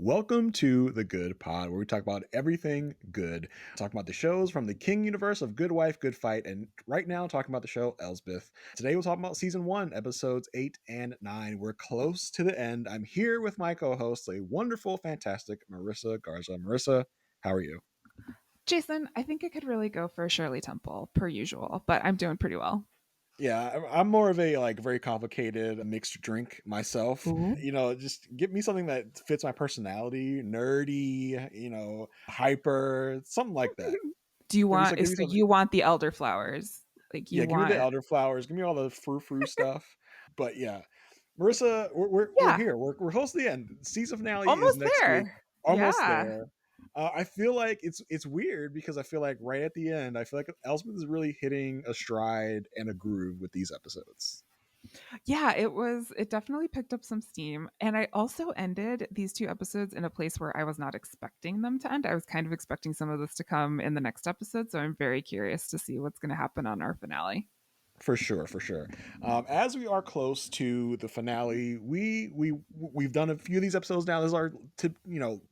Welcome to the Good Pod, where we talk about everything good. Talking about the shows from the King universe of Good Wife, Good Fight, and right now talking about the show Elsbeth. Today we're talking about season 1, episodes 8 and 9. We're close to the end. I'm here with my co-host, a wonderful, fantastic Marissa Garza. Marissa, how are you? Jason, I think I could really go for Shirley Temple per usual, but I'm doing pretty well. Yeah, I'm more of a very complicated mixed drink myself. Ooh. Just give me something that fits my personality, nerdy, hyper, something like that. Do you Give me want some, give me so something. you want the elderflowers? Like you Yeah, give me the want elderflowers. Give me all the frou-frou stuff. But yeah, Marissa, we're yeah, here. We're close to the end. Season finale is almost next week. there. Almost Yeah. there. I feel like it's weird because I feel like right at the end, I feel like Elspeth is really hitting a stride and a groove with these episodes. Yeah, it definitely picked up some steam. And I also ended these two episodes in a place where I was not expecting them to end. I was kind of expecting some of this to come in the next episode, so I'm very curious to see what's going to happen on our finale. For sure, for sure. As we are close to the finale, we've done a few of these episodes now. This is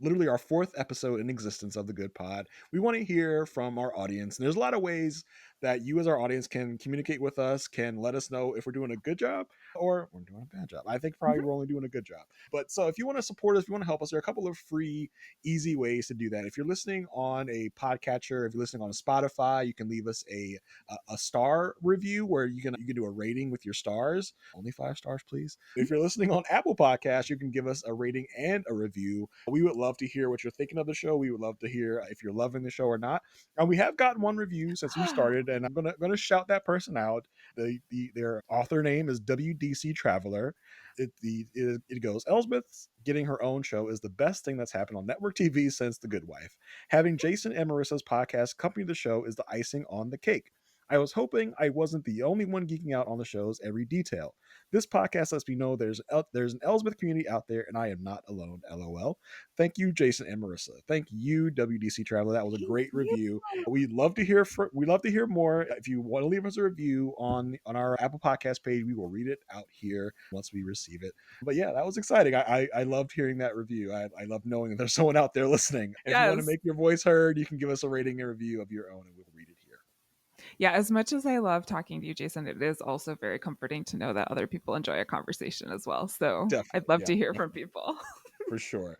literally our fourth episode in existence of the Good Pod. We want to hear from our audience, and there's a lot of ways that you, as our audience, can communicate with us, can let us know if we're doing a good job or we're doing a bad job. I think probably Mhm. we're only doing a good job. But so if you want to support us, if you want to help us, there are a couple of free, easy ways to do that. If you're listening on a podcatcher, if you're listening on a Spotify, you can leave us a star review where you can do a rating with your stars. Only 5 stars, please. If you're listening on Apple Podcasts, you can give us a rating and a review. We would love to hear what you're thinking of the show. We would love to hear if you're loving the show or not. And we have gotten one review since we started, and I'm gonna shout that person out. Their author name is WDC Traveler. It goes, Elsbeth getting her own show is the best thing that's happened on network TV since The Good Wife. Having Jason and Marissa's podcast accompany the show is the icing on the cake. I was hoping I wasn't the only one geeking out on the show's every detail. This podcast lets me know there's an Elsbeth community out there, and I am not alone. LOL. Thank you, Jason and Marissa. Thank you, WDC Traveler. That was a Thank great you. review. We love to hear more. If you want to leave us a review on our Apple Podcast page, we will read it out here once we receive it. But yeah, that was exciting. I loved hearing that review. I love knowing that there's someone out there listening. If you want to Yes. make your voice heard, you can give us a rating and review of your own, and we'll read it here. Yeah, as much as I love talking to you, Jason, it is also very comforting to know that other people enjoy a conversation as well. So I'd Definitely, love yeah, to hear from definitely, people. for sure.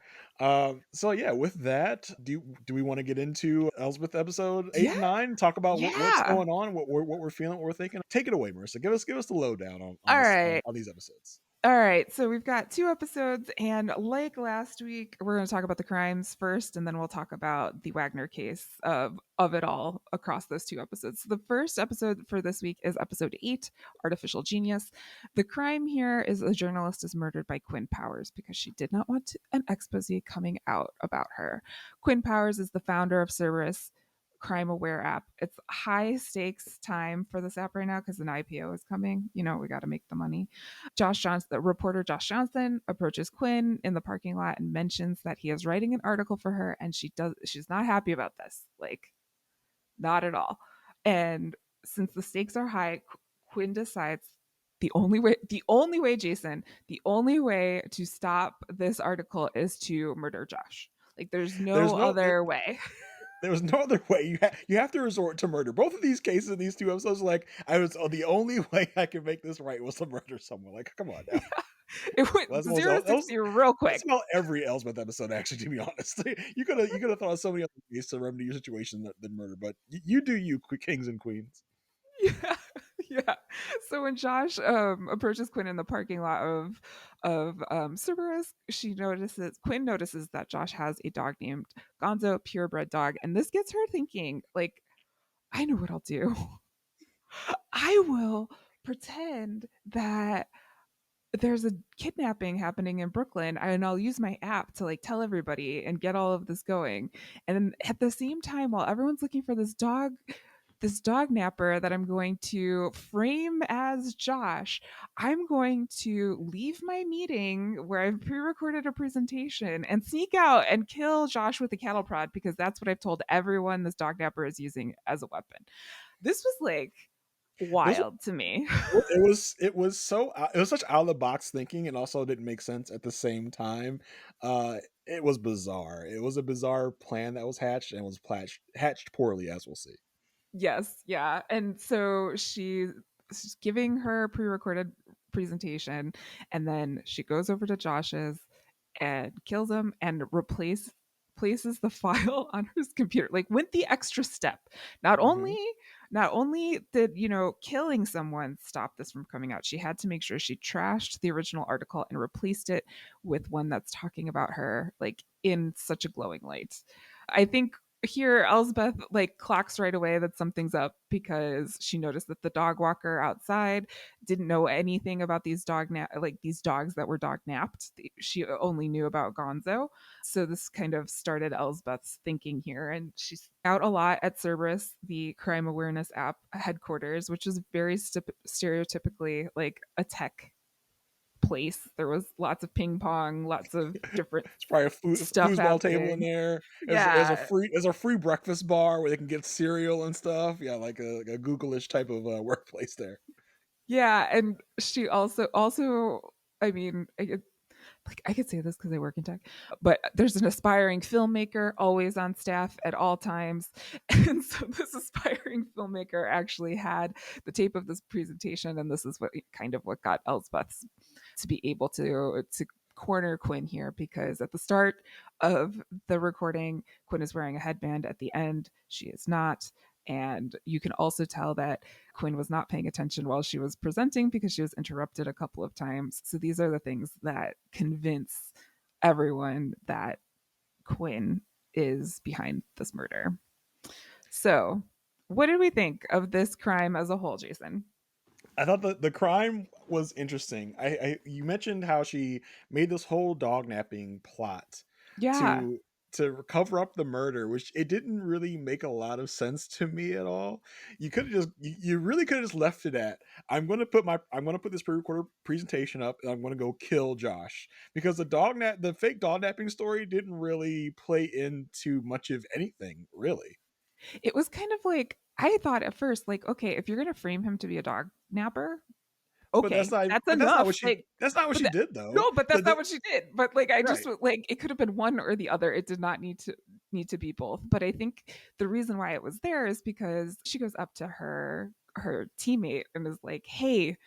So yeah, with that, do we want to get into Elsbeth episode 8 and 9? Talk about what's Yeah. going on, what we're feeling, what we're thinking. Take it away, Marissa. Give us the lowdown on All this right. on these episodes. All right. So we've got two episodes. And like last week, we're going to talk about the crimes first, and then we'll talk about the Wagner case of it all across those two episodes. So the first episode for this week is episode 8, Artificial Genius. The crime here is a journalist is murdered by Quinn Powers because she did not want an expose coming out about her. Quinn Powers is the founder of Cerberus crime aware app. It's high stakes time for this app right now because an IPO is coming. You know, we got to make the money. Josh Johnson, the reporter Josh Johnson, approaches Quinn in the parking lot and mentions that he is writing an article for her, and she's not happy about this, like not at all. And since the stakes are high, Quinn decides Jason, the only way to stop this article is to murder Josh. Like, there's There's no no other way. there was no other way. You have to resort to murder. Both of these cases in these two episodes, like the only way I could make this right was to murder someone. Like, come on now. It went Well, zero to 60 real that's quick. about every Elsbeth episode, actually. To be honest, you could have thought of so many other ways to remedy your situation than murder. But you do you, kings and queens. Yeah, yeah. So when Josh approaches Quinn in the parking lot of Cerberus, Quinn notices that Josh has a dog named Gonzo, purebred dog, and this gets her thinking, like, I know what I'll do. I will pretend that there's a kidnapping happening in Brooklyn, and I'll use my app to like tell everybody and get all of this going. And at the same time, while everyone's looking for this dog napper that I'm going to frame as Josh, I'm going to leave my meeting where I've pre recorded a presentation and sneak out and kill Josh with a cattle prod because that's what I've told everyone this dog napper is using as a weapon. This was like This wild to me. it was such out of the box thinking, and also didn't make sense at the same time. It was bizarre. It was a bizarre plan that was hatched and was hatched poorly, as we'll see. Yes, yeah. And so she's giving her pre-recorded presentation, and then she goes over to Josh's and kills him and places the file on his computer, like went the extra step. Not Hmm. only not only did, killing someone stop this from coming out, she had to make sure she trashed the original article and replaced it with one that's talking about her like in such a glowing light. I think here Elsbeth like clocks right away that something's up because she noticed that the dog walker outside didn't know anything about these dogs that were dog napped. She only knew about Gonzo. So this kind of started Elsbeth's thinking here, and she's out a lot at Cerberus, the crime awareness app headquarters, which is very stereotypically like a tech place. There was lots of ping pong, lots of different It's probably a stuff foosball table in happening. there. Yeah. There's a free breakfast bar where they can get cereal and stuff. Yeah, like a Google-ish type of workplace there. Yeah, and she also I mean, I could say this because I work in tech, but there's an aspiring filmmaker always on staff at all times. And so this aspiring filmmaker actually had the tape of this presentation, and this is what got Elsbeth to be able to corner Quinn here, because at the start of the recording, Quinn is wearing a headband. At the end, she is not. And you can also tell that Quinn was not paying attention while she was presenting because she was interrupted a couple of times. So these are the things that convince everyone that Quinn is behind this murder. So, what did we think of this crime as a whole, Jason? I thought the crime was interesting. You mentioned how she made this whole dog napping plot Yeah, to cover up the murder, which it didn't really make a lot of sense to me at all. You really could have just left it at I'm gonna put this pre-recorded presentation up and I'm gonna go kill Josh, because the fake dog napping story didn't really play into much of anything really. it was kind of like I thought at first, like, okay, if you're gonna frame him to be a dog napper, okay, that's enough. Like, that's not what but she that, did though. no, but that's not what she did. But like, I just Right. like it could have been one or the other. It did not need to be both. But I think the reason why it was there is because she goes up to her teammate and is like, "Hey,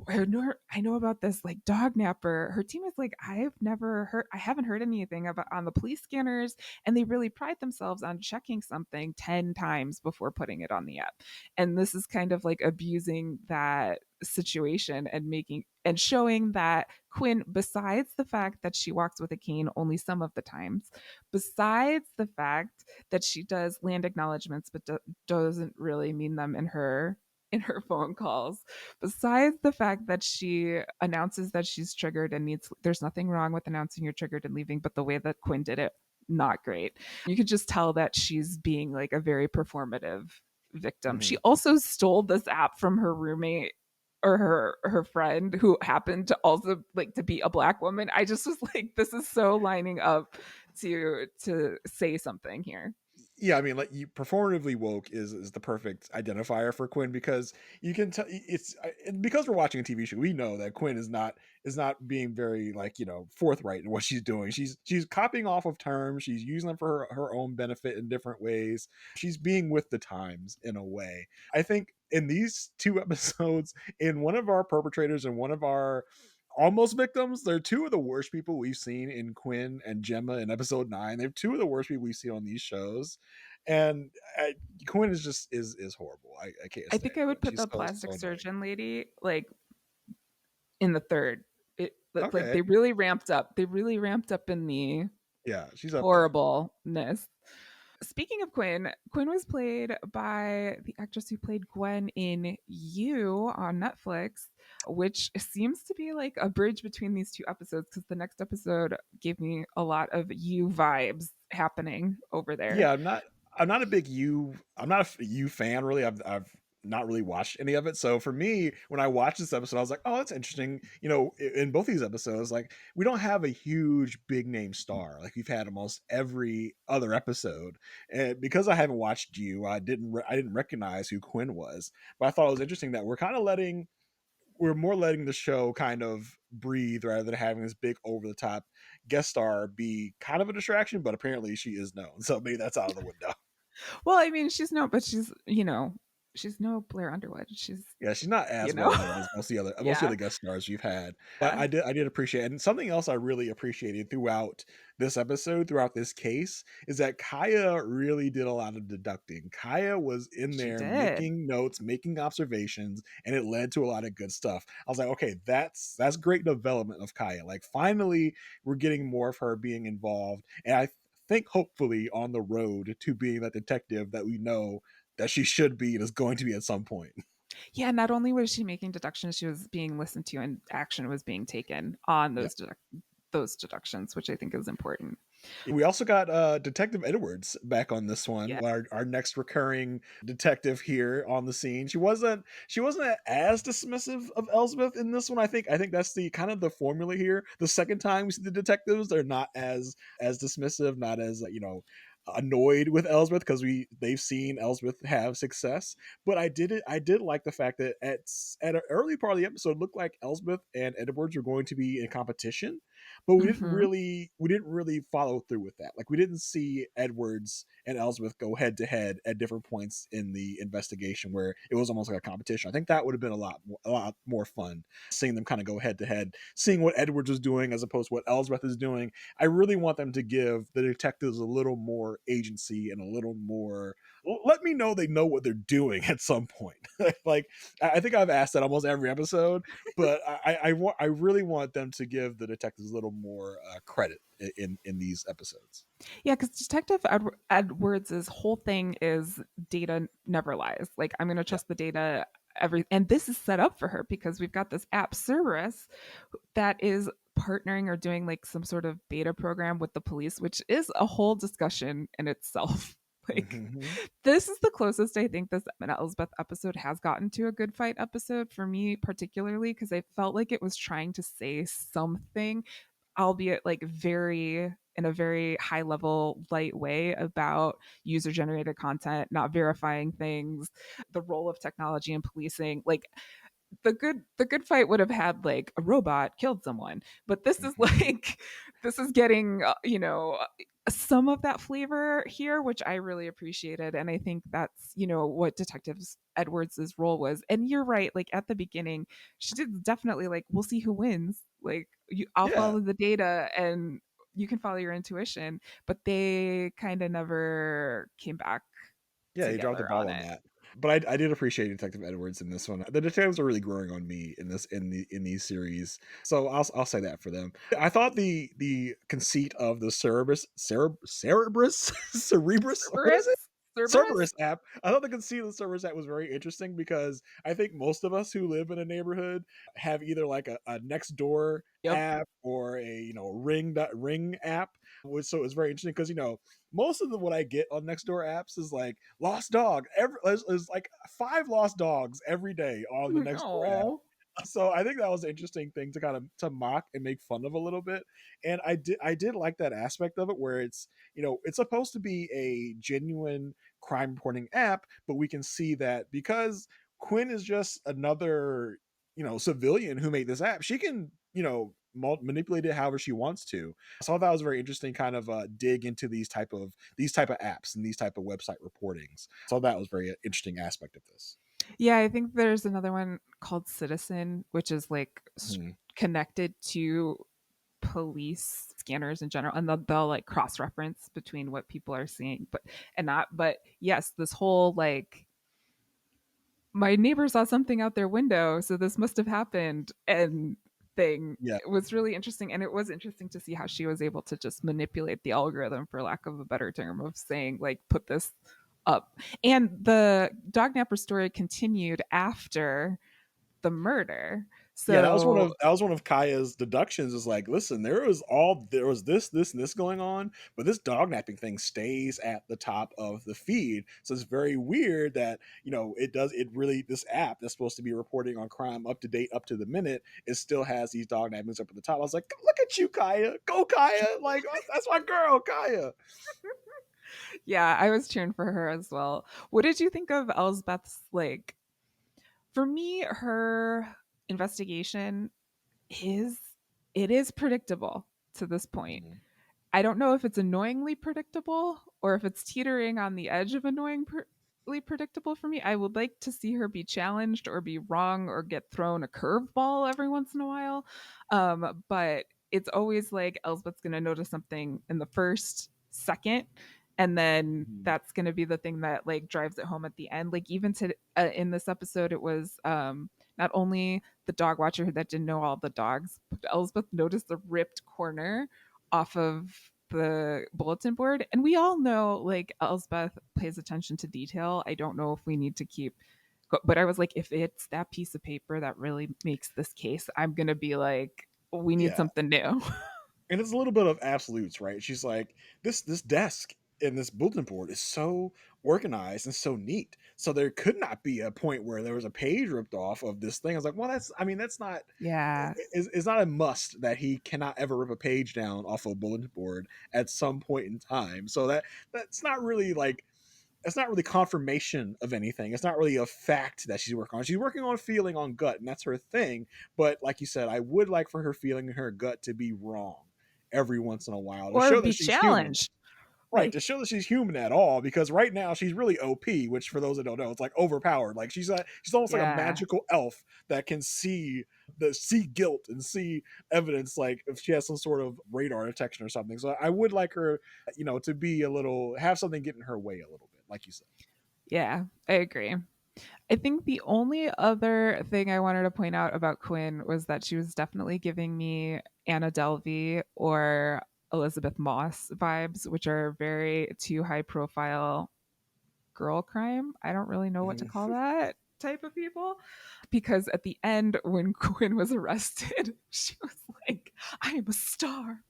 I know about this like dog napper." Her team is like, I haven't heard anything about on the police scanners, and they really pride themselves on checking something 10 times before putting it on the app. And this is kind of like abusing that situation and making and showing that Quinn, besides the fact that she walks with a cane only some of the times, besides the fact that she does land acknowledgments but doesn't really mean them in her phone calls, besides the fact that she announces that she's triggered and needs there's nothing wrong with announcing you're triggered and leaving, but the way that Quinn did it, not great. You could just tell that she's being like a very performative victim. She Mhm. also stole this app from her roommate or her friend who happened to also like to be a black woman. I just was like, this is so lining up to say something here. Yeah, I mean, like, you performatively woke is the perfect identifier for Quinn, because you can tell because we're watching a TV show. We know that Quinn is not being very, like, forthright in what she's doing. She's copying off of terms. She's using them for her own benefit in different ways. She's being with the times in a way. I think in these two episodes, in one of our perpetrators and one of our almost victims, they're two of the worst people we've seen in Quinn and Gemma in episode 9. They're two of the worst people we see on these shows. And Quinn is just is horrible. I can't I think stand I Quinn. would put She's the plastic so annoying. surgeon lady like in the third. Like Okay. they really ramped up in the Yeah, she's up there. horribleness. Speaking of Quinn, Quinn was played by the actress who played Gwen in You on Netflix, which seems to be like a bridge between these two episodes because the next episode gave me a lot of You vibes happening over there. Yeah, I'm not a you fan really. I've not really watched any of it. So for me, when I watched this episode, I was like, "Oh, that's interesting." In both these episodes, like, we don't have a huge big name star like we've had almost every other episode. And because I haven't watched I didn't recognize who Quinn was. But I thought it was interesting that we're more letting the show kind of breathe rather than having this big over the top guest star be kind of a distraction, but apparently she is known. So maybe that's out of the window. Well, I mean, she's no, but she's, she's no Blair Underwood. She's, Yeah, she's not you as know, well known as most of the yeah, other guest stars we've had. But yeah, I did appreciate it. And something else I really appreciated throughout this episode, throughout this case, is that Kaya really did a lot of deducting. Kaya was in she there did. making notes, making observations, and it led to a lot of good stuff. I was like, okay, that's great development of Kaya. Like finally we're getting more of her being involved. And I think hopefully on the road to being that detective that we know that she should be and is going to be at some point. Yeah, not only was she making deductions, she was being listened to and action was being taken on Yeah. those deductions, which I think is important. We also got Detective Edwards back on this one, Yeah. our next recurring detective here on the scene. She wasn't as dismissive of Elsbeth in this one. I think that's the kind of the formula here. The second time we see the detectives, they're not as dismissive, not as annoyed with Elsbeth because they've seen Elsbeth have success. But I did like the fact that at an early part of the episode, it looked like Elsbeth and Edwards were going to be in competition, but Hmm. we didn't really follow through with that. Like we didn't see Edwards and Elsbeth go head to head at different points in the investigation where it was almost like a competition. I think that would have been a lot more fun seeing them kind of go head to head, seeing what Edwards was doing as opposed to what Elsbeth is doing. I really want them to give the detectives a little more agency and a little more. Let me know they know what they're doing at some point. Like I think I've asked that almost every episode, but I really want them to give the detectives a little more credit in these episodes. Yeah, because Edwards' whole thing is data never lies. Like, I'm going to Yeah. trust the data. And this is set up for her because we've got this app Cerberus that is partnering or doing like some sort of beta program with the police, which is a whole discussion in itself. Like, Mm-hmm. this is the closest I think this Elsbeth episode has gotten to a good fight episode for me, particularly because I felt like it was trying to say something, albeit like very in a very high level light way, about user generated content, not verifying things, the role of technology in policing. Like, the good fight would have had like a robot killed someone, but this is Mm-hmm. like this is getting some of that flavor here, which I really appreciated. And I think that's what detectives Edwards's role was. And you're right, like at the beginning she did definitely like, we'll see who wins, like I'll Yeah. follow the data and you can follow your intuition, but they kind of never came back Yeah, he dropped the together ball on on it. that. But I did appreciate Detective Edwards in this one. The detectives are really growing on me in these series, so I'll say that for them. I thought the conceit of the Cerebrus Cerebrus, what is it? Cerberus. Cerberus. Cerberus app. I thought the conceit of the Cerberus app was very interesting because I think most of us who live in a neighborhood have either like a next door Yep. app or a ring app. So it was very interesting because most of what I get on Nextdoor apps is like lost dog. There's like 5 lost dogs every day on the Nextdoor app. Oh. So I think that was an interesting thing to kind of to mock and make fun of a little bit. And I did like that aspect of it where it's supposed to be a genuine crime reporting app, but we can see that because Quinn is just another civilian who made this app, she can manipulate it however she wants to. I thought that was very interesting kind of dig into these type of apps and these type of website reportings. So that was very interesting aspect of this. Yeah, I think there's another one called Citizen, which is like Mhm. connected to police scanners in general, and they'll like cross reference between what people are seeing, but and not. But yes, this whole like, my neighbor saw something out their window, so this must have happened, and thing. Yeah. It was really interesting, and it was interesting to see how she was able to just manipulate the algorithm, for lack of a better term, of saying like, put this up. And the dog napper story continued after the murder. Yeah, that was one So of that was one of Kaya's deductions. Is like, listen, there was this, and this going on, but this dog napping thing stays at the top of the feed. So it's very weird that it really, this app that's supposed to be reporting on crime up to date, up to the minute, it still has these dog nappings up at the top. I was like, look at you, Kaya, go Kaya, like that's my girl, Kaya. yeah, I was cheering for her as well. What did you think of Elsbeth's, like, for me, her? investigation is it is predictable to this point. Mhm. I don't know if it's annoyingly predictable or if it's teetering on the edge of predictable for me. I would like to see her be challenged or be wrong or get thrown a curveball every once in a while. But it's always like Elsbeth's going to notice something in the first second, and then Mhm. that's going to be the thing that like drives it home at the end. Like even to in this episode, it was not only the dog watcher that didn't know all the dogs, but Elsbeth noticed the ripped corner off of the bulletin board. And we all know like Elsbeth pays attention to detail. I don't know if we need to keep but I was like, if it's that piece of paper that really makes this case, I'm gonna be like, we need Yeah. something new. And it's a little bit of absolutes, right? She's like, this desk and this bulletin board is so organized and so neat. So there could not be a point where there was a page ripped off of this thing. I was like, well, that's not Yeah. it's not a must that he cannot ever rip a page down off a bulletin board at some point in time. So that's not really like it's not really confirmation of anything. It's not really a fact that she's working on. She's working on feeling on gut, and that's her thing. But like you said, I would like for her feeling in her gut to be wrong every once in a while to Or show that be she's human. challenged. Right, Like, to show that she's human at all, because right now she's really OP, which for those that don't know, it's like overpowered. Like she's almost like a yeah. magical elf that can see guilt and see evidence, like if she has some sort of radar detection or something. So I would like her, to be a little have something get in her way a little bit, like you said. Yeah, I agree. I think the only other thing I wanted to point out about Quinn was that she was definitely giving me Anna Delvey or Elizabeth Moss vibes, which are very too high profile girl crime. I don't really know what to call Mhm. that type of people. Because at the end, when Quinn was arrested, she was like, I am a star,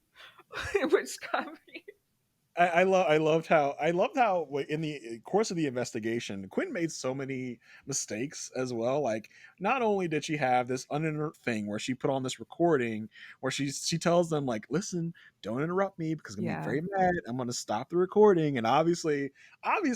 which got me. I loved how in the course of the investigation, Quinn made so many mistakes as well. Like, not only did she have this uninterrupted thing where she put on this recording where she tells them like, listen, don't interrupt me because I'm gonna be Yeah. very mad. I'm gonna stop the recording. And obviously,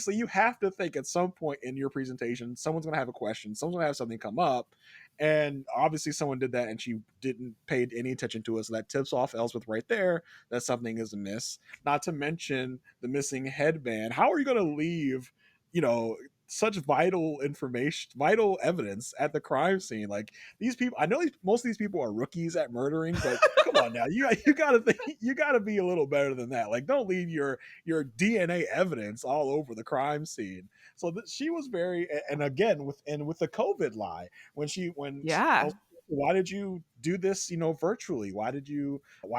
you have to think at some point in your presentation, someone's gonna have a question, someone's gonna have something come up. And obviously, someone did that, and she didn't pay any attention to it. So that tips off Elsbeth right there that something is amiss, not to mention the missing headband. How are you going to leave, you know, such vital information, vital evidence at the crime scene? Like these people, I know most of these people are rookies at murdering, but come on now, you got to think, you got to be a little better than that. Like don't leave your DNA evidence all over the crime scene. So she was very, and again with the COVID lie Yeah. why did you do this, virtually? Why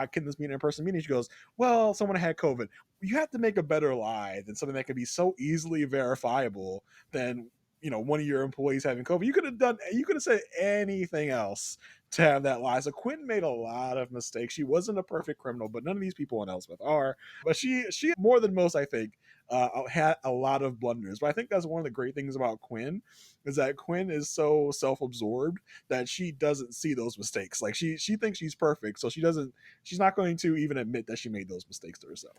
couldn't this be an in-person meeting? She goes, well, someone had COVID. You have to make a better lie than something that can be so easily verifiable than one of your employees having COVID. You could have said anything else to have that lie. So Quinn made a lot of mistakes. She wasn't a perfect criminal, but none of these people in Elsbeth are. But she more than most, I think, had a lot of blunders. But I think that's one of the great things about Quinn is that Quinn is so self-absorbed that she doesn't see those mistakes. Like she thinks she's perfect, so she's not going to even admit that she made those mistakes to herself.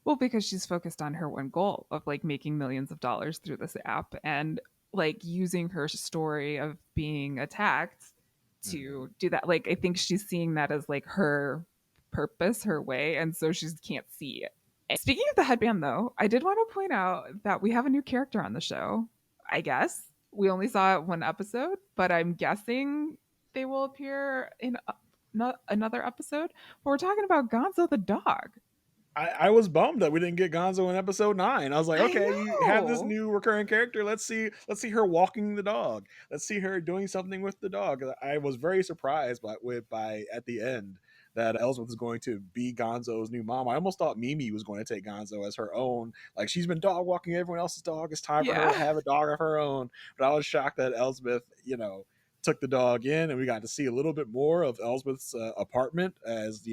Well, because she's focused on her one goal of like making millions of dollars through this app and like using her story of being attacked Mhm. to do that. Like, I think she's seeing that as like her purpose, her way. And so she can't see it. Speaking of the headband, though, I did want to point out that we have a new character on the show. I guess we only saw it one episode, but I'm guessing they will appear in another episode. But we're talking about Gonzo the dog. I was bummed that we didn't get Gonzo in episode 9. I was like, I okay, you have this know. new recurring character. Let's see her walking the dog. Let's see her doing something with the dog. I was very surprised by at the end that Ellsworth is going to be Gonzo's new mom. I almost thought Mimi was going to take Gonzo as her own. Like she's been dog walking everyone else's dog. It's time for her to Yeah. have a dog of her own. But I was shocked that Elsbeth, took the dog in, and we got to see a little bit more of Elsbeth's apartment as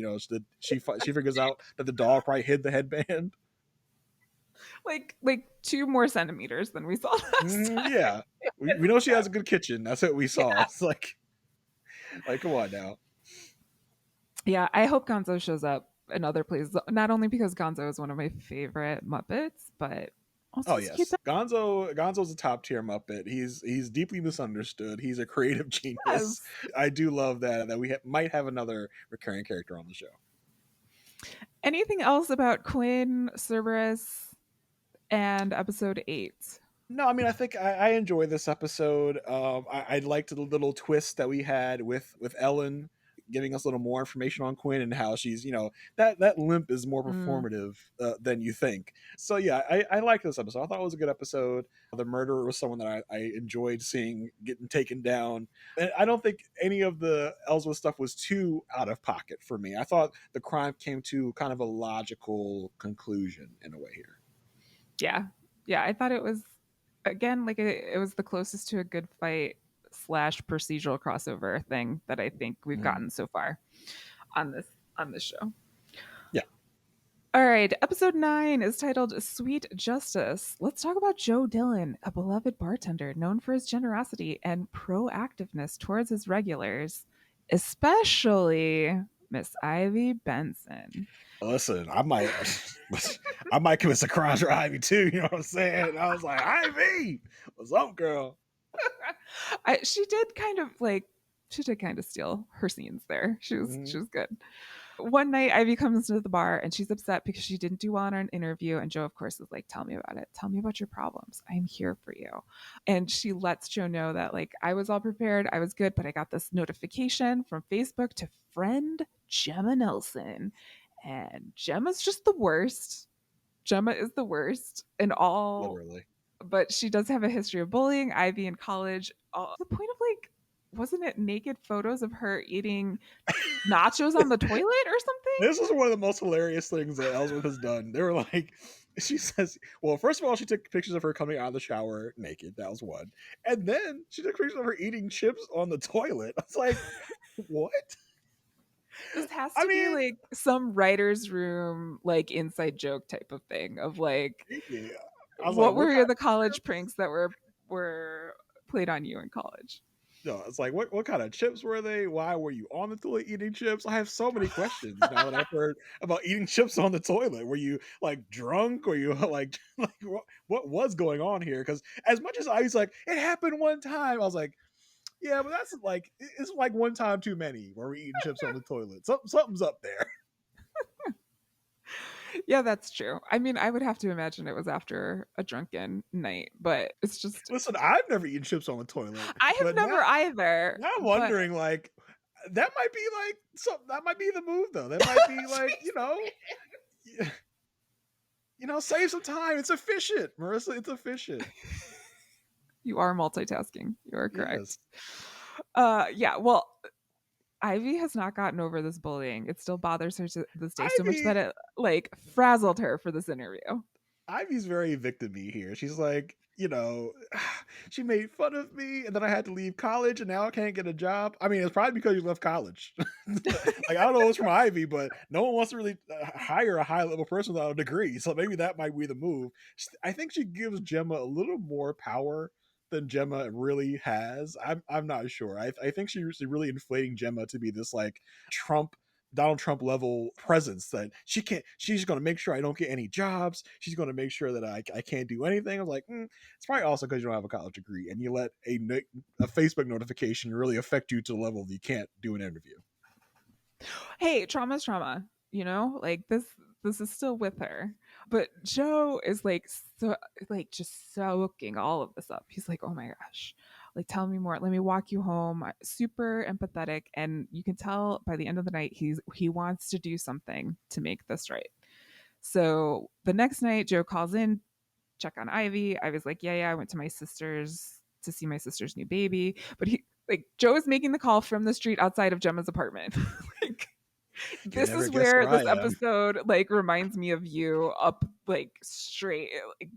she figures out that the dog probably hid the headband. Like 2 more centimeters than we saw last time. Yeah, It we was know she so has a good kitchen. That's what we saw. yeah. It's like come on now. Yeah, I hope Gonzo shows up in other places. Not only because Gonzo is one of my favorite Muppets, but Also, Oh he's a cute yes, Gonzo's a top tier Muppet. He's deeply misunderstood. He's a creative genius. Yes. I do love that we might have another recurring character on the show. Anything else about Quinn, Cerberus, and episode 8? No, I mean I think I enjoy this episode. I liked the little twist that we had with Ellen giving us a little more information on Quinn and how she's that limp is more Mm, performative than you think. So yeah, I like this episode. I thought it was a good episode. The murderer was someone that I enjoyed seeing getting taken down, and I don't think any of the Elsbeth stuff was too out of pocket for me. I thought the crime came to kind of a logical conclusion in a way here. yeah. Yeah, I thought it was, again, like it was the closest to a good fight slash procedural crossover thing that I think we've Mhm. gotten so far on this show. Yeah. All right, episode 9 is titled Sweet Justice. Let's talk about Joe Dillon, a beloved bartender known for his generosity and proactiveness towards his regulars, especially Miss Ivy Benson. Listen, I might, I might commit some crimes for Ivy too. You know what I'm saying? I was like, Ivy, what's up, girl? She did kind of steal her scenes there. She Mhm. was good. One night, Ivy comes into the bar and she's upset because she didn't do well on an interview. And Joe, of course, is like, "Tell me about it. Tell me about your problems. I'm here for you." And she lets Joe know that, like, I was all prepared. I was good, but I got this notification from Facebook to friend Gemma Nelson. And Gemma's just the worst. Gemma is the worst in all, Literally. but she does have a history of bullying Ivy in college. The point of, like, wasn't it naked photos of her eating nachos on the toilet or something? This is one of the most hilarious things that Ellsworth has done. They were like, she says, well, first of all, she took pictures of her coming out of the shower naked. That was one. And then she took pictures of her eating chips on the toilet. I was like, what? This has I to be mean, like some writer's room, like inside joke type of thing of like, yeah. I was like, what what were kind the of college chips? pranks that were played on you in college? No, it's like what kind of chips were they? Why were you on the toilet eating chips? I have so many questions now that I've heard about eating chips on the toilet. Were you like drunk? Were you like what was going on here? Because as much as I was like, it happened one time, I was like, yeah, but that's like it's like one time too many where we're eating chips on the toilet. Something's up there. Yeah, that's true. I mean, I would have to imagine it was after a drunken night, but it's just, Listen, I've never eaten chips on the toilet, I have but never either, now I'm but wondering like that might be like that might be the move though. That might be like save some time. It's efficient, Marissa. It's efficient. you are multitasking. You are correct. Yes. Yeah, well, Ivy has not gotten over this bullying. It still bothers her to this day so much Ivy that it like frazzled her for this interview. Ivy's very victim-y here. She's like, she made fun of me, and then I had to leave college, and now I can't get a job. I mean, it's probably because you left college. Like, I don't know what's from Ivy, but no one wants to really hire a high-level person without a degree. So maybe that might be the move. I think she gives Gemma a little more power than Gemma really has. I'm not sure. I think she's really inflating Gemma to be this like Trump Donald Trump level presence that she's going to make sure I don't get any jobs. She's going to make sure that I can't do anything. I was like, it's probably also because you don't have a college degree and you let a Facebook notification really affect you to the level that you can't do an interview. Hey, trauma's trauma, like this is still with her. But Joe is like, so like just soaking all of this up. He's like, "Oh my gosh. Like, tell me more. Let me walk you home." Super empathetic, and you can tell by the end of the night he wants to do something to make this right. So the next night, Joe calls in, check on Ivy. Ivy's like, yeah, I went to my sister's to see my sister's new baby. But Joe is making the call from the street outside of Gemma's apartment. Like, You can this never is guess where where I this am. episode like reminds me of you up like straight. Like,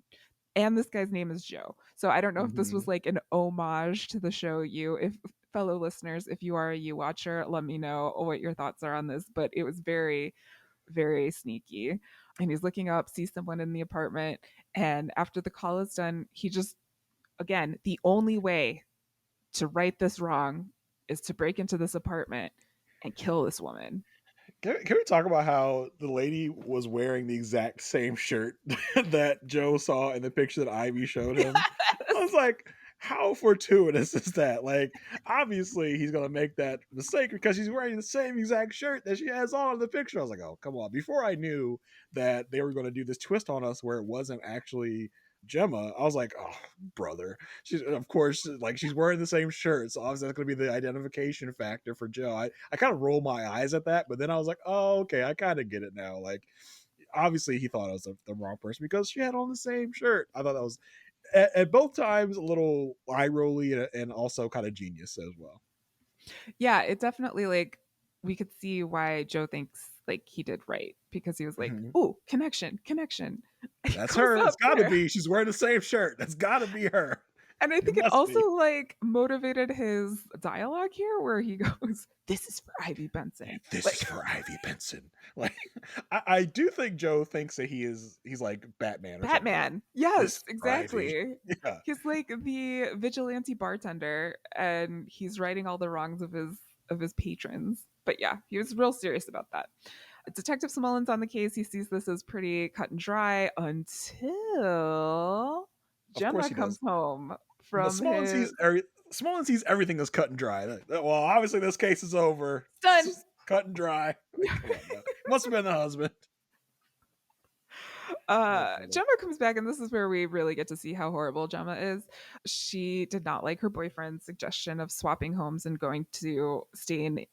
and this guy's name is Joe. So I don't know if this was Mhm. like an homage to the show You. If fellow listeners, if you are a You watcher, let me know what your thoughts are on this. But it was very, very sneaky. And he's looking up, sees someone in the apartment, and after the call is done, he just, again, the only way to right this wrong is to break into this apartment and kill this woman. Can we talk about how the lady was wearing the exact same shirt that Joe saw in the picture that Ivy showed him? I was Yes. like, how fortuitous is that? Like, obviously he's gonna make that mistake because she's wearing the same exact shirt that she has on in the picture. I was like, oh, come on. Before I knew that they were gonna do this twist on us where it wasn't actually Gemma, I was like, oh, brother. She's of course like she's wearing the same shirt, so obviously that's gonna be the identification factor for Joe. I kind of roll my eyes at that, but then I was like, oh, okay, I kind of get it now. Like, obviously he thought I was the wrong person because she had on the same shirt. I thought that was at both times a little eye rolly and also kind of genius as well. Yeah, it definitely like we could see why Joe thinks like he did right because he was like, Mhm. "Ooh, connection, connection." He That's goes her. It's up got to there. be. She's wearing the same shirt. That's got to be her. And I It think it must also be. like motivated his dialogue here where he goes, "This is for Ivy Benson." This is Like for Ivy Benson. Like, I do think Joe thinks that he's like Batman or something. Batman. This Yes, is for Ivy. exactly. Yeah. He's like the vigilante bartender and he's righting all the wrongs of his patrons. But yeah, he was real serious about that. Detective Smullen's on the case. He sees this as pretty cut and dry until Of course Gemma he comes does. home But from his Smollen sees everything as cut and dry. Well, obviously this case is over. It's son. just cut and dry. Like, come on now. Must have been the husband. Oh, brother. Gemma comes back, and this is where we really get to see how horrible Gemma is. She did not like her boyfriend's suggestion of swapping homes and going to stay in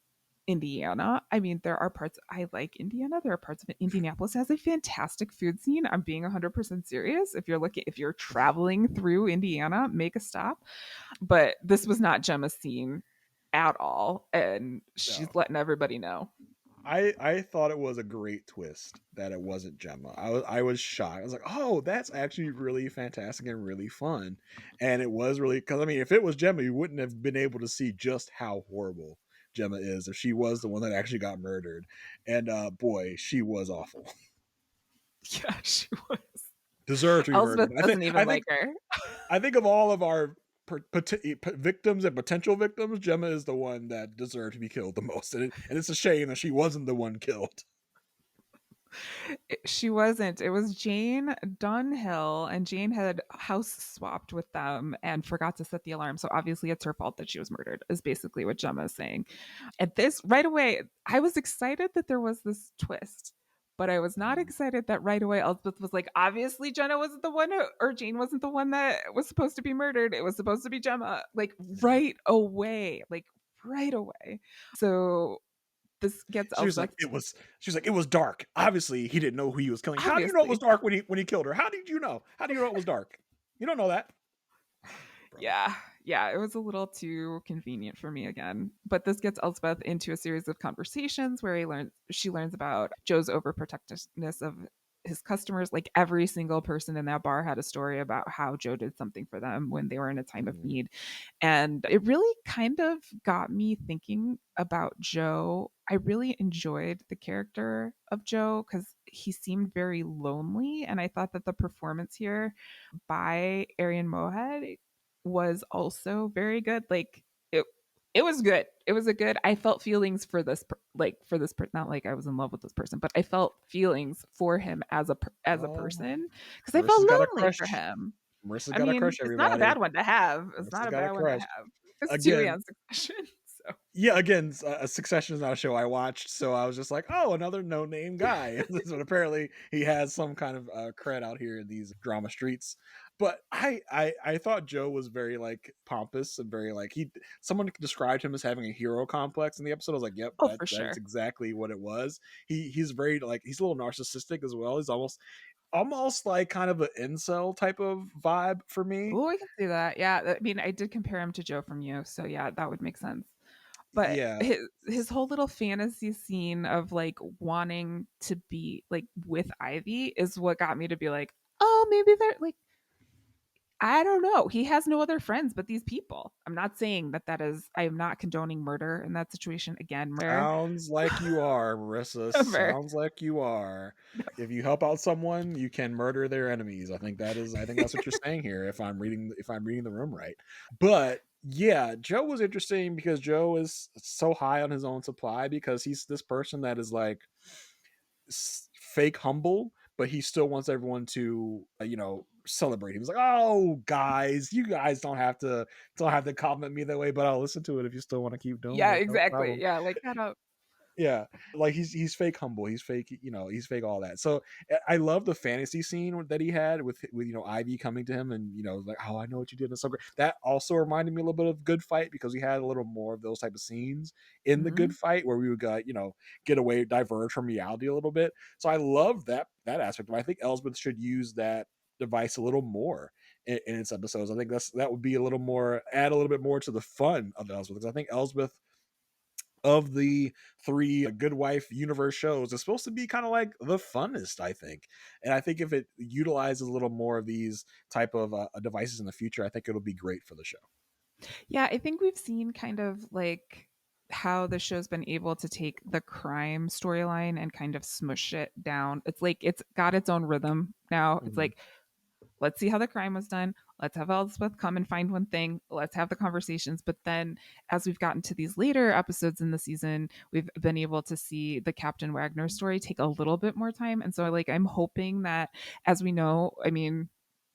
Indiana. I mean, there are parts I like Indiana. There are parts of it. Indianapolis has a fantastic food scene. I'm being 100% serious. If you're traveling through Indiana, make a stop. But this was not Gemma's scene at all, and she's No. letting everybody know. I thought it was a great twist that it wasn't Gemma. I was shocked. I was like, oh, that's actually really fantastic and really fun. And it was really because I mean, if it was Gemma, you wouldn't have been able to see just how horrible Gemma is if she was the one that actually got murdered. And boy, she was awful. Yeah, she was. Deserved to be murdered. Elsbeth I think doesn't even I think like her. I think of all of our victims and potential victims, Gemma is the one that deserved to be killed the most, and it's a shame that she wasn't the one killed. She wasn't. It was Jane Dunhill, and Jane had house swapped with them and forgot to set the alarm. So obviously, it's her fault that she was murdered. Is basically what Gemma is saying. At this right away, I was excited that there was this twist, but I was not Mhm. excited that right away Elspeth was like, obviously Jenna wasn't the one or Jane wasn't the one that was supposed to be murdered. It was supposed to be Gemma. Like right away, right away. So this gets She was like, Elspeth it was. She was like, it was dark. Obviously, he didn't know who he was killing. How do you know it was obviously. dark when he killed her? How did you know? How do you know it was dark? You don't know that, brother. Yeah, yeah, it was a little too convenient for me again. But this gets Elspeth into a series of conversations where she learns about Joe's overprotectiveness of his customers. Like every single person in that bar had a story about how Joe did something for them when they were in a time of Mhm. need. And it really kind of got me thinking about Joe. I really enjoyed the character of Joe because he seemed very lonely. And I thought that the performance here by Arian Mohed was also very good. Like it was good. It was a good. I felt feelings for not like I was in love with this person, but I felt feelings for him as a Oh, person because I felt Marissa's got a lonely for crush. him. Marissa's I got a mean, crush. it's not a Everybody, bad one to have. It's not Marissa's a got a bad one to crush. have. It's TV Again, on Succession, so yeah, again, Succession is not a show I watched, so I was just like, oh, another no name guy. But apparently, he has some kind of cred out here in these drama streets. But I thought Joe was very like pompous and very like he. Someone described him as having a hero complex in the episode. I was like, yep, oh that for that's sure. exactly what it was. He's very like he's a little narcissistic as well. He's almost like kind of an incel type of vibe for me. Oh, I can see that. Yeah, I mean, I did compare him to Joe from You, so yeah, that would make sense. But Yeah. his whole little fantasy scene of like wanting to be like with Ivy is what got me to be like, oh, maybe they're like, I don't know. He has no other friends but these people. I'm not saying that is. I am not condoning murder in that situation. Again, murder. Sounds like you are, Marissa. Never. Sounds like you are. If you help out someone, you can murder their enemies. I think that's what you're saying here if I'm reading the room right. But Yeah, Joe was interesting because Joe is so high on his own supply because he's this person that is like fake humble, but he still wants everyone to, celebrate. He was like, "Oh, guys, you guys don't have to compliment me that way, but I'll listen to it if you still want to keep doing Yeah, it. No exactly. problem." Yeah, like that up. Yeah, like he's fake humble, he's fake, he's fake all that. So I love the fantasy scene that he had with Ivy coming to him and like, oh, I know what you did, it's so great. That also reminded me a little bit of Good Fight because we had a little more of those type of scenes in the Good Mhm. Fight where we would get away, diverge from reality a little bit. So I love that aspect of it. I think Elsbeth should use that device a little more in its episodes. I think that would be a little more, add a little bit more to the fun of Elsbeth because I think Elsbeth, of the three Good Wife universe shows, is supposed to be kind of like the funnest, I think. And I think if it utilizes a little more of these type of devices in the future, I think it'll be great for the show. Yeah, I think we've seen kind of like how the show's been able to take the crime storyline and kind of smush it down. It's like it's got its own rhythm now. It's Mhm. like, let's see how the crime was done. Let's have Elspeth come and find one thing. Let's have the conversations. But then, as we've gotten to these later episodes in the season, we've been able to see the Captain Wagner story take a little bit more time. And so, like, I'm hoping that, as we know, I mean,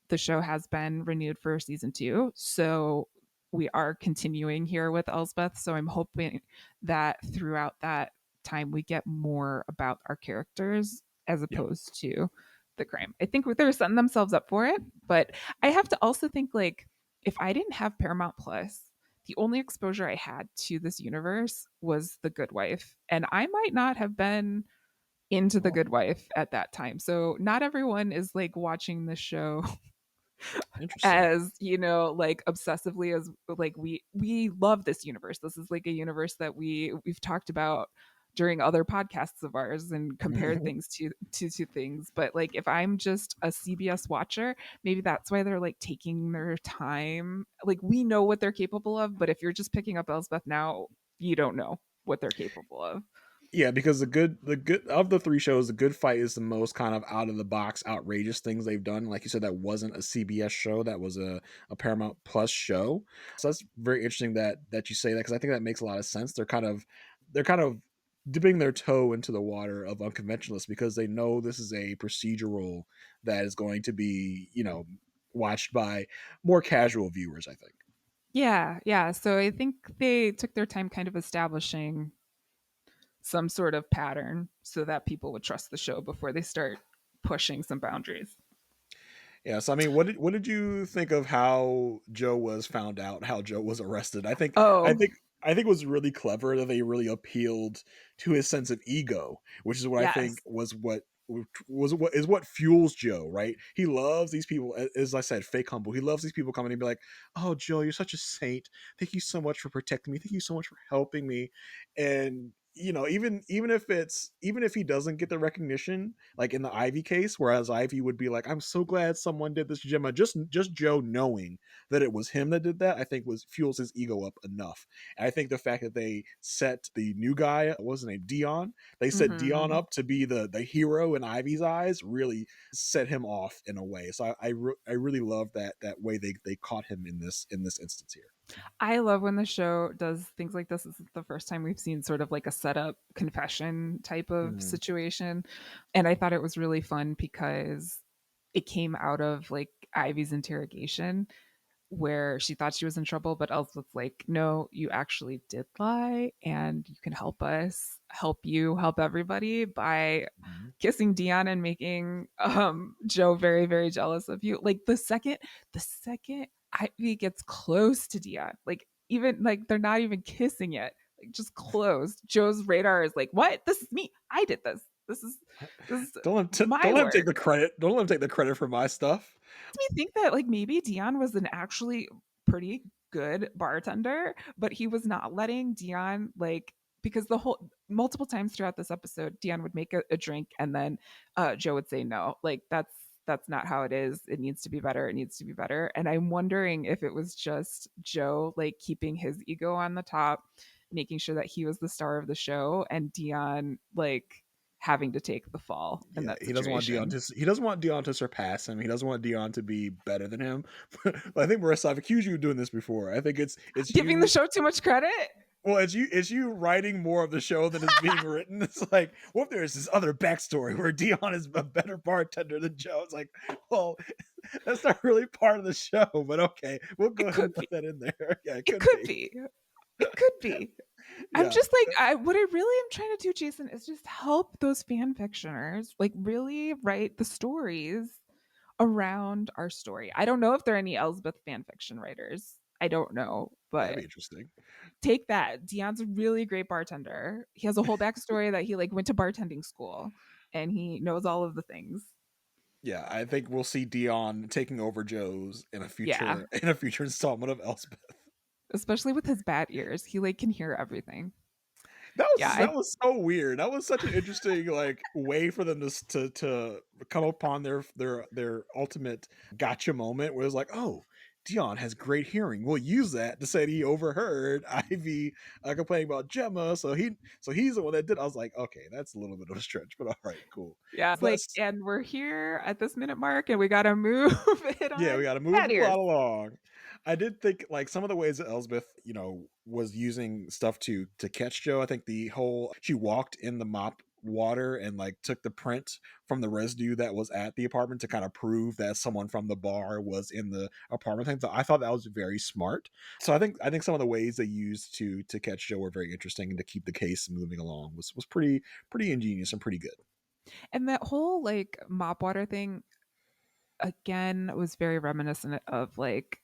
the show has been renewed for season 2. So we are continuing here with Elsbeth. So I'm hoping that throughout that time we get more about our characters as Yep. opposed to the crime. I think they're setting themselves up for it. But I have to also think like if I didn't have Paramount Plus, the only exposure I had to this universe was The Good Wife. And I might not have been into The Oh, Good Wife at that time. So not everyone is like watching the show interesting. as like obsessively as like we love this universe. This is like a universe that we've talked about during other podcasts of ours and compared things to things. But like if I'm just a CBS watcher, maybe that's why they're like taking their time. Like we know what they're capable of, but if you're just picking up Elsbeth now, you don't know what they're capable of. Yeah, because the good of the three shows, the Good Fight is the most kind of out of the box, outrageous things they've done. Like you said, that wasn't a CBS show, that was a Paramount Plus show. So that's very interesting that you say that because I think that makes a lot of sense. They're kind of dipping their toe into the water of unconventionalists because they know this is a procedural that is going to be watched by more casual viewers. I think. Yeah, yeah. So I think they took their time kind of establishing some sort of pattern so that people would trust the show before they start pushing some boundaries. Yeah, so I mean, what did you think of how Joe was found out, how Joe was arrested? I think I Oh, think I think it was really clever that they really appealed to his sense of ego, which is what I think yes. was what fuels Joe, right? He loves these people, as I said, fake humble. He loves these people coming and be like, "Oh, Joe, you're such a saint. Thank you so much for protecting me. Thank you so much for helping me." And even if he doesn't get the recognition, like in the Ivy case, whereas Ivy would be like, "I'm so glad someone did this to Gemma." Just Joe knowing that it was him that did that, I think was fuels his ego up enough. And I think the fact that they set the new guy, wasn't it Dion? They set Dion Hmm. up to be the hero in Ivy's eyes, really set him off in a way. So I really love that way they caught him in this instance here. I love when the show does things like this. This is the first time we've seen sort of like a setup confession type of Mhm. situation. And I thought it was really fun because it came out of like Ivy's interrogation where she thought she was in trouble, but Elspeth's like, no, you actually did lie, and you can help us, help you, help everybody by Mhm. kissing Dion and making Joe very, very jealous of you. Like the second Ivy gets close to Dion, like even like they're not even kissing yet, like just close. Joe's radar is like, what? This is me. I did this. This is Don't my let him take work. the credit. Don't let him take the credit for my stuff. Me think that like maybe Dion was an actually pretty good bartender, but he was not letting Dion like because the whole multiple times throughout this episode, Dion would make a drink and then Joe would say no. Like that's not how it is. It needs to be better. It needs to be better. And I'm wondering if it was just Joe like keeping his ego on the top, making sure that he was the star of the show, and Dion like having to take the fall in Yeah, that situation. he doesn't want Dion to surpass him. He doesn't want Dion to be better than him. But I think Marissa, I've accused you of doing this before. I think it's Giving the you. show too much credit? Well, it's you writing more of the show than is being written. It's like, what if there's this other backstory where Dion is a better bartender than Joe? It's like, well, that's not really part of the show, but okay, we'll go It ahead could and put be. that in there. Yeah, it It could could be. be. It could be. I'm Yeah, just like, what I really am trying to do, Jason, is just help those fan fictioners like really write the stories around our story. I don't know if there are any Elsbeth fan fiction writers. I don't know, that'd be but interesting. take that. Dion's a really great bartender. He has a whole backstory that he like went to bartending school and he knows all of the things. Yeah, I think we'll see Dion taking over Joe's Yeah. in a future installment of Elspeth. Especially with his bad ears. He like can hear everything. Yeah, That was so weird. That was such an interesting like way for them to come upon their ultimate gotcha moment where it's like, oh, Dion has great hearing. We'll use that to say that he overheard Ivy complaining about Gemma, so he's the one that did. I was like, okay, that's a little bit of a stretch, but all right, cool. yeah. It's But like, and we're here at this minute mark and we gotta move it yeah, we on got to move bad the ears. plot along. I did think like some of the ways that Elsbeth, was using stuff to catch Joe. I think the whole she walked in the mop water and like took the print from the residue that was at the apartment to kind of prove that someone from the bar was in the apartment. I thought that was very smart. So I think some of the ways they used to catch Joe were very interesting and to keep the case moving along was pretty ingenious and pretty good. And that whole like mop water thing again was very reminiscent of like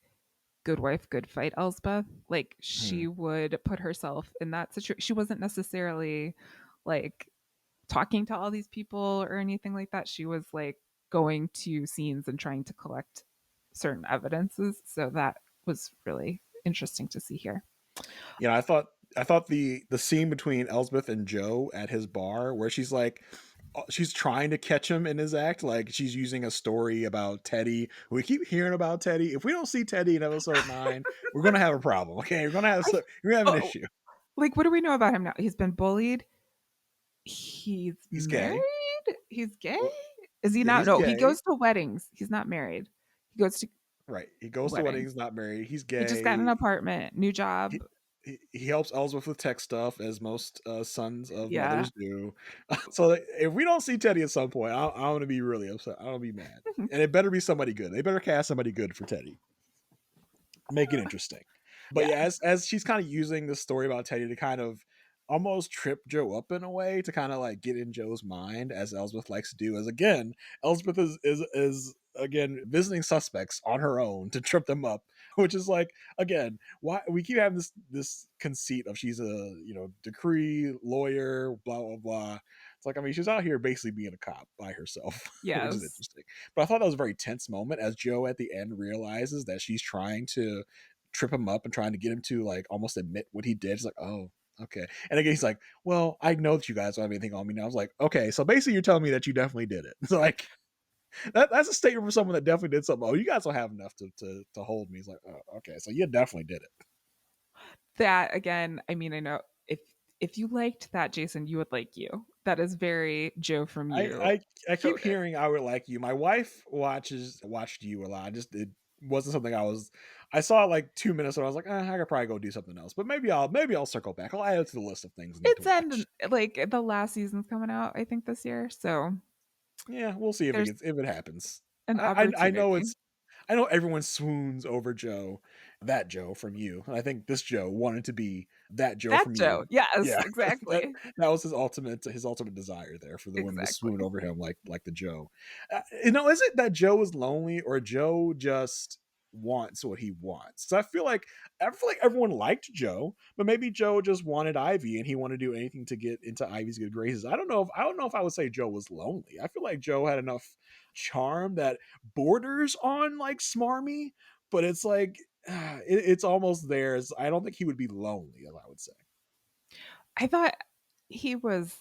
good wife, good fight, Elsbeth. Like Hmm. she would put herself in that situation. She wasn't necessarily like talking to all these people or anything like that. She was like going to scenes and trying to collect certain evidences. So that was really interesting to see here. I thought the scene between Elsbeth and Joe at his bar where she's trying to catch him in his act, like she's using a story about Teddy. We keep hearing about Teddy. If we don't see Teddy in episode 9, we're gonna have a problem. Okay, I we're gonna have an oh, issue. like what do we know about him now? He's been bullied. He's He's gay. married. He's gay. Well, Is he yeah, not? he's No, he gay. goes to weddings. He's not married. He goes to Right. He goes to weddings. weddings, not married. He's He just got an gay. apartment, new job. He he helps Ellsworth with tech stuff as most sons of Yeah. mothers do. So if we don't see Teddy at some point, I'm going to be really upset. I'm going to be mad, and it better be somebody good. They better cast somebody good for Teddy. Make it interesting. But Yeah. yeah, as she's kind of using this story about Teddy to kind of almost trip Joe up in a way to kind of like get in Joe's mind, as Elsbeth likes to do. As again, Elsbeth is again visiting suspects on her own to trip them up, which is like again why we keep having this conceit of she's a decree lawyer, blah blah blah. It's like I mean she's out here basically being a cop by herself, which is Yes. interesting. But I thought that was a very tense moment as Joe at the end realizes that she's trying to trip him up and trying to get him to like almost admit what he did. He's like, oh, okay. And again, he's like, well, I know that you guys don't have anything on me now. I was like, okay, so basically you're telling me that you definitely did it. It's like that's a statement for someone that definitely did something. Oh, you guys don't have enough to hold me. He's like, oh, okay, so you definitely did it. That again, I mean, I know if you liked that, Jason, you would like you. That is very Joe from I you I, I keep coded. hearing I would like you. My wife watched you a lot. It wasn't something I saw like 2 minutes and I was like, I could probably go do something else. But maybe I'll circle back. I'll add it to the list of things I need to It's end watch. like the last season's coming out, I think, this year. So Yeah, we'll see there's if it happens. an I know opportunity. I know everyone swoons over Joe, that Joe from you. And I think this Joe wanted to be that Joe That from Joe. you. Yes, Yeah, that exactly. that was his ultimate desire there for the women to Exactly. swoon over him like the Joe. Is it that Joe is lonely or Joe just wants what he wants? So I feel like everyone liked Joe, but maybe Joe just wanted Ivy and he wanted to do anything to get into Ivy's good graces. I don't know if I would say Joe was lonely. I feel like Joe had enough charm that borders on like smarmy, but it's like it's almost there. I don't think he would be lonely, as I would say. I thought he was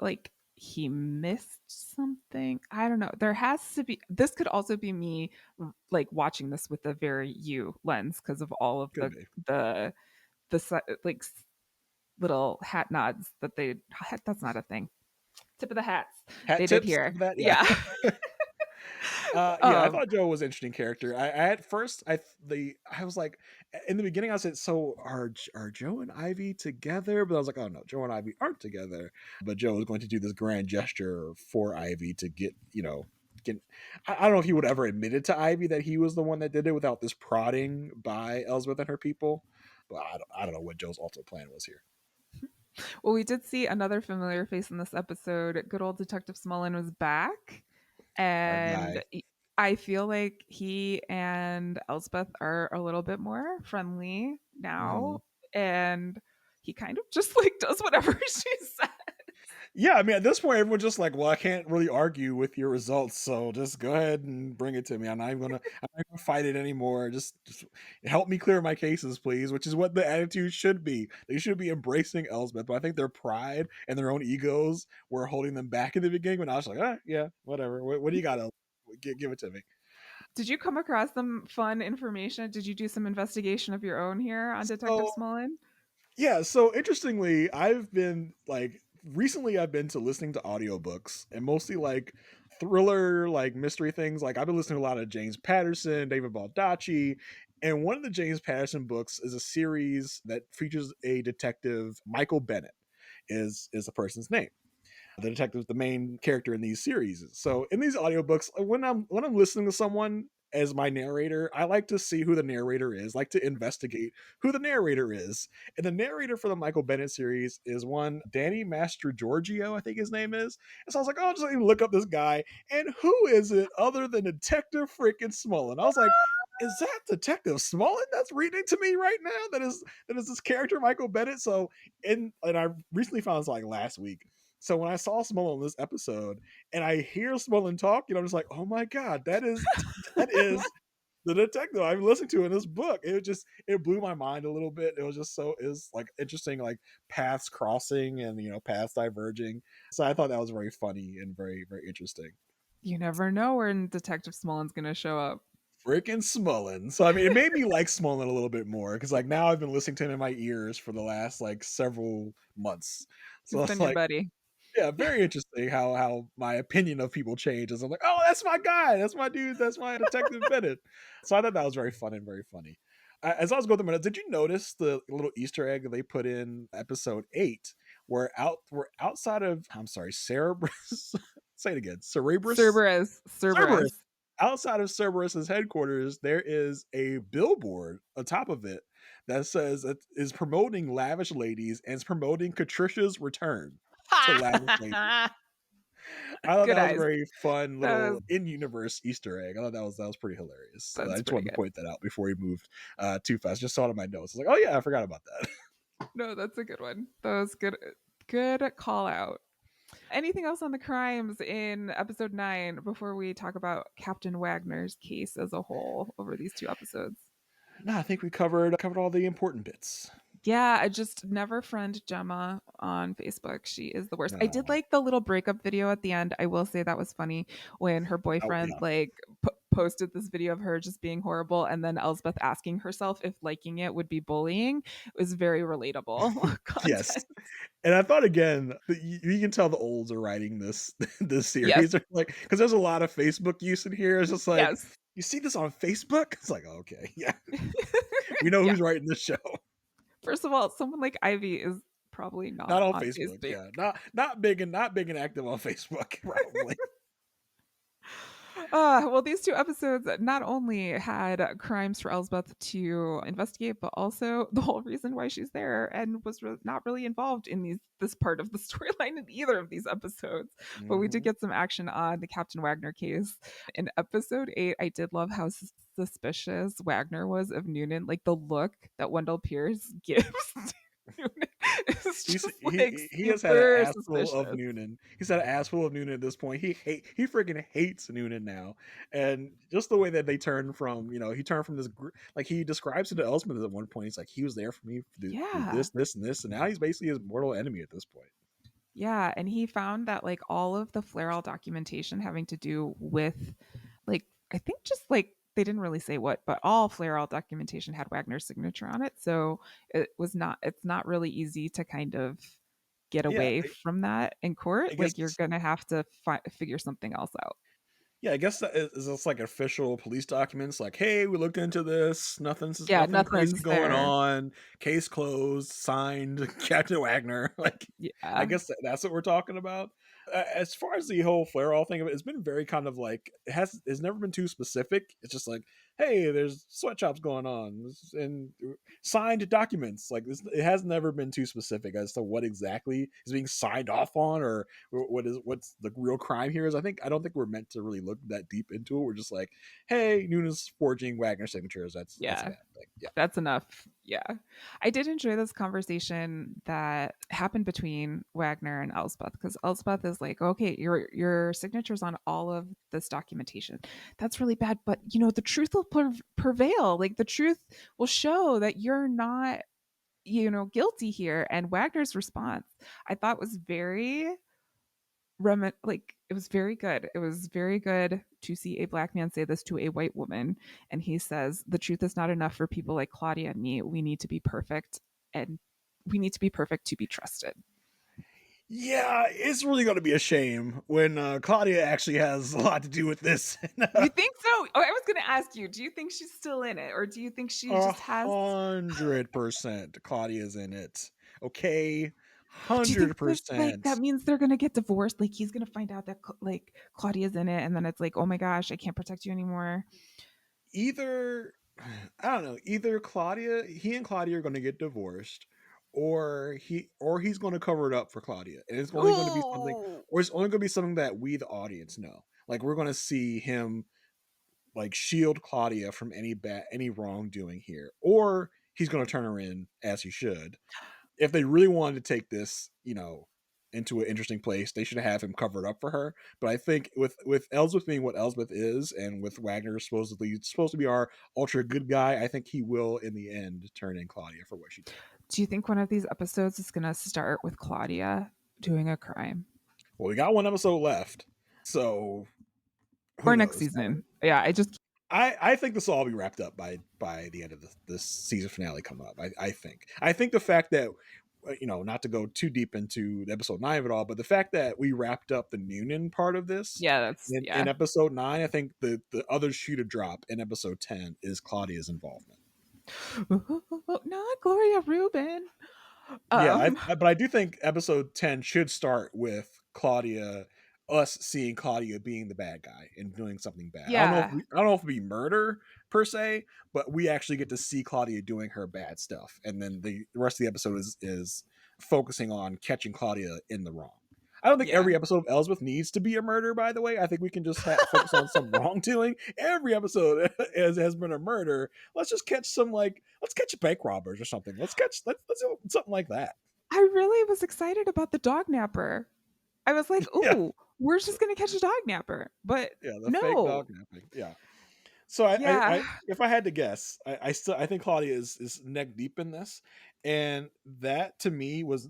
like he missed something. I don't know. There has to be. This could also be me like watching this with a very you lens because of all of Could be. the the like little hat nods that they. That's not a thing. Tip of the hats. Hat They did tips here. of that, yeah. Yeah. Yeah, I um, thought Joe was an interesting character. I at first I was like in the beginning I said, so are Joe and Ivy together? But I was like, oh no, Joe and Ivy aren't together. But Joe was going to do this grand gesture for Ivy to get get. I don't know if he would ever admitted to Ivy that he was the one that did it without this prodding by Elsbeth and her people. But I don't know what Joe's ultimate plan was here. well, we did see another familiar face in this episode. Good old Detective Smullen was back, Our guy. and I feel like he and Elsbeth are a little bit more friendly Mhm. now, and he kind of just like does whatever she says. Yeah, I mean, at this point, everyone's just like, "Well, I can't really argue with your results, so just go ahead and bring it to me. I'm not gonna fight it anymore. Just help me clear my cases, please." Which is what the attitude should be. They should be embracing Elsbeth, but I think their pride and their own egos were holding them back in the beginning. When I was like, yeah, whatever. What do you got? Give it to me." Did you come across some fun information? Did you do some investigation of your own here on Detective So Smullen? yeah, so interestingly, I've been like recently I've been to listening to audiobooks and mostly like thriller, like mystery things. Like I've been listening to a lot of James Patterson, David Baldacci, and one of the James Patterson books is a series that features a detective, Michael Bennett is the person's name. The detective is the main character in these series. So in these audiobooks, when I'm listening to someone as my narrator, I like to see who the narrator is, like to investigate who the narrator is. And the narrator for the Michael Bennett series is one Danny Master Giorgio, I think his name is. And so I was like, oh, just let me look up this guy. And who is it other than Detective freaking Smullen? I was like, is that Detective Smullen that's reading to me right now? That is this character Michael Bennett. So and I recently found this like last week. So when I saw Smullen in this episode and I hear Smullen talk, I'm just like, oh my god, that is the detective I've listened to in this book. It blew my mind a little bit. It was just so is like interesting, like paths crossing and paths diverging. So I thought that was very funny and very very interesting. You never know when Detective Smullen's going to show up. Freaking Smullen. So I mean, it made me like Smullen a little bit more because like now I've been listening to him in my ears for the last like several months. So He's it's been your like buddy. yeah, very interesting how my opinion of people changes. I'm like, oh, that's my guy, that's my dude, that's my Detective Bennett. So I thought that was very fun and very funny. As I was going through my notes, did you notice the little Easter egg they put in episode 8, where outside of I'm sorry, Cerebrus? Say it again, Cerebrus, Cerberus. Cerberus. Cerberus. Outside of Cerberus's headquarters, there is a billboard on top of it that says it is promoting Lavish Ladies and is promoting Patricia's return to Lavish Ladies. I thought Good that was a eyes. very fun That little in-universe Easter egg. I thought that was pretty hilarious. I that's just pretty wanted to good. point that out before we moved too fast. Just saw it in my notes. I was like, oh yeah, I forgot about that. No, that's a good one. That was good. Good call out. Anything else on the crimes in episode 9 before we talk about Captain Wagner's case as a whole over these 2 episodes? No, I think we covered all the important bits. Yeah, I just never friend Gemma on Facebook. She is the worst. I did No. like the little breakup video at the end. I will say that was funny when her Oh boyfriend yeah. like posted this video of her just being horrible, and then Elsbeth asking herself if liking it would be bullying. It was very relatable Yes. content. And I thought again, you can tell the olds are writing this this Yes, series. They're like, because there's a lot of Facebook use in here. It's just like, yes, you see this on Facebook? It's like, okay, yeah, we know yeah. who's writing this show. First of all, someone like Ivy is probably Not not on on Facebook, Facebook. yeah, not big and active on Facebook, probably. Well, these 2 episodes not only had crimes for Elsbeth to investigate, but also the whole reason why she's there and was not really involved in this part of the storyline in either of these episodes. But we did Mhm. get some action on the Captain Wagner case. In episode 8, I did love how suspicious Wagner was of Noonan. Like the look that Wendell Pierce gives to Noonan is He's just like he has had an super ass full of suspicious. Noonan. He's had an ass full of Noonan at this point. He freaking hates Noonan now, and just the way that they turn from he turned from like he describes it to Elsbeth at one point. He's like he was there for me through Yeah. this, and now he's basically his mortal enemy at this point. Yeah, and he found that like all of the Flareall documentation having to do with like I think just like they didn't really say what, but all Flareall documentation had Wagner's signature on it. So it's not really easy to kind of get Yeah, away from that in court, I like you're guess. gonna have to figure something else out. Yeah, I guess that is it's like official police documents. Like, hey, we looked into this. Yeah, Nothing crazy nothing's going there. on. Case closed. Signed, Captain Wagner. Like, I Yeah. guess that's what we're talking about. As far as the whole flare all thing of it, it's been very kind of like it's never been too specific. It's just like, hey, there's sweatshops going on and signed documents. Like this, it has never been too specific as to what exactly is being signed off on or what's the real crime here is. I don't think we're meant to really look that deep into it. We're just like, hey, Nunes forging Wagner signatures. That's a Yeah. bad thing. Yeah. That's enough. Yeah. I did enjoy this conversation that happened between Wagner and Elsbeth, because Elsbeth is like, okay, your signature's on all of this documentation. That's really bad, but the truth will prevail. Like the truth will show that you're not, guilty here. And Wagner's response, I thought was very like it was very good. It was very good to see a black man say this to a white woman. And he says, the truth is not enough for people like Claudia and me. We need to be perfect, and we need to be perfect to be trusted. Yeah, it's really going to be a shame when Claudia actually has a lot to do with this. You think so? Oh, I was going to ask you, do you think she's still in it, or do you think she A just has 100% Claudia's in it. Okay, do you think hundred this, like, that percent. means they're going to get divorced? Like he's going to find out that like Claudia's in it, and then it's like, oh my gosh, I can't protect you anymore. Either I don't know. Either he and Claudia are going to get divorced, or he's going to cover it up for Claudia, and it's only going to be something, Oh, or it's only going to be something that we, the audience, know. Like we're going to see him like shield Claudia from any wrongdoing here, or he's going to turn her in as he should. If they really wanted to take this, into an interesting place, they should have him covered up for her. But I think with Elsbeth being what Elsbeth is, and with Wagner supposed to be our ultra good guy, I think he will in the end turn in Claudia for what she did. do you think one of these episodes is going to start with Claudia doing a crime? Well, we got one episode left, so who Or next knows? season? Yeah, I just I think this will all be wrapped up by the end of this season finale coming up. I think the fact that not to go too deep into episode 9 of it all, but the fact that we wrapped up the Noonan part of this yeah, that's in yeah. episode 9, I think the other shoe to drop in episode 10 is Claudia's involvement. Not Gloria Rubin. Yeah, Um, but I do think episode 10 should start with Claudia, us seeing Claudia being the bad guy and doing something bad. yeah, I don't know if it'd be murder per se, but we actually get to see Claudia doing her bad stuff, and then the rest of the episode is focusing on catching Claudia in the wrong. I don't think yeah. every episode of Elsbeth needs to be a murder. By the way, I think we can just focus on some wrongdoing. Every episode has been a murder. Let's catch bank robbers or something. Let's do something like that. I really was excited about the dog napper. I was like, Yeah, "Ooh, we're just gonna catch a dog napper," but yeah, the fake dog no. napping. Yeah. So Yeah, if I had to guess, I think Claudia is neck deep in this, and that to me was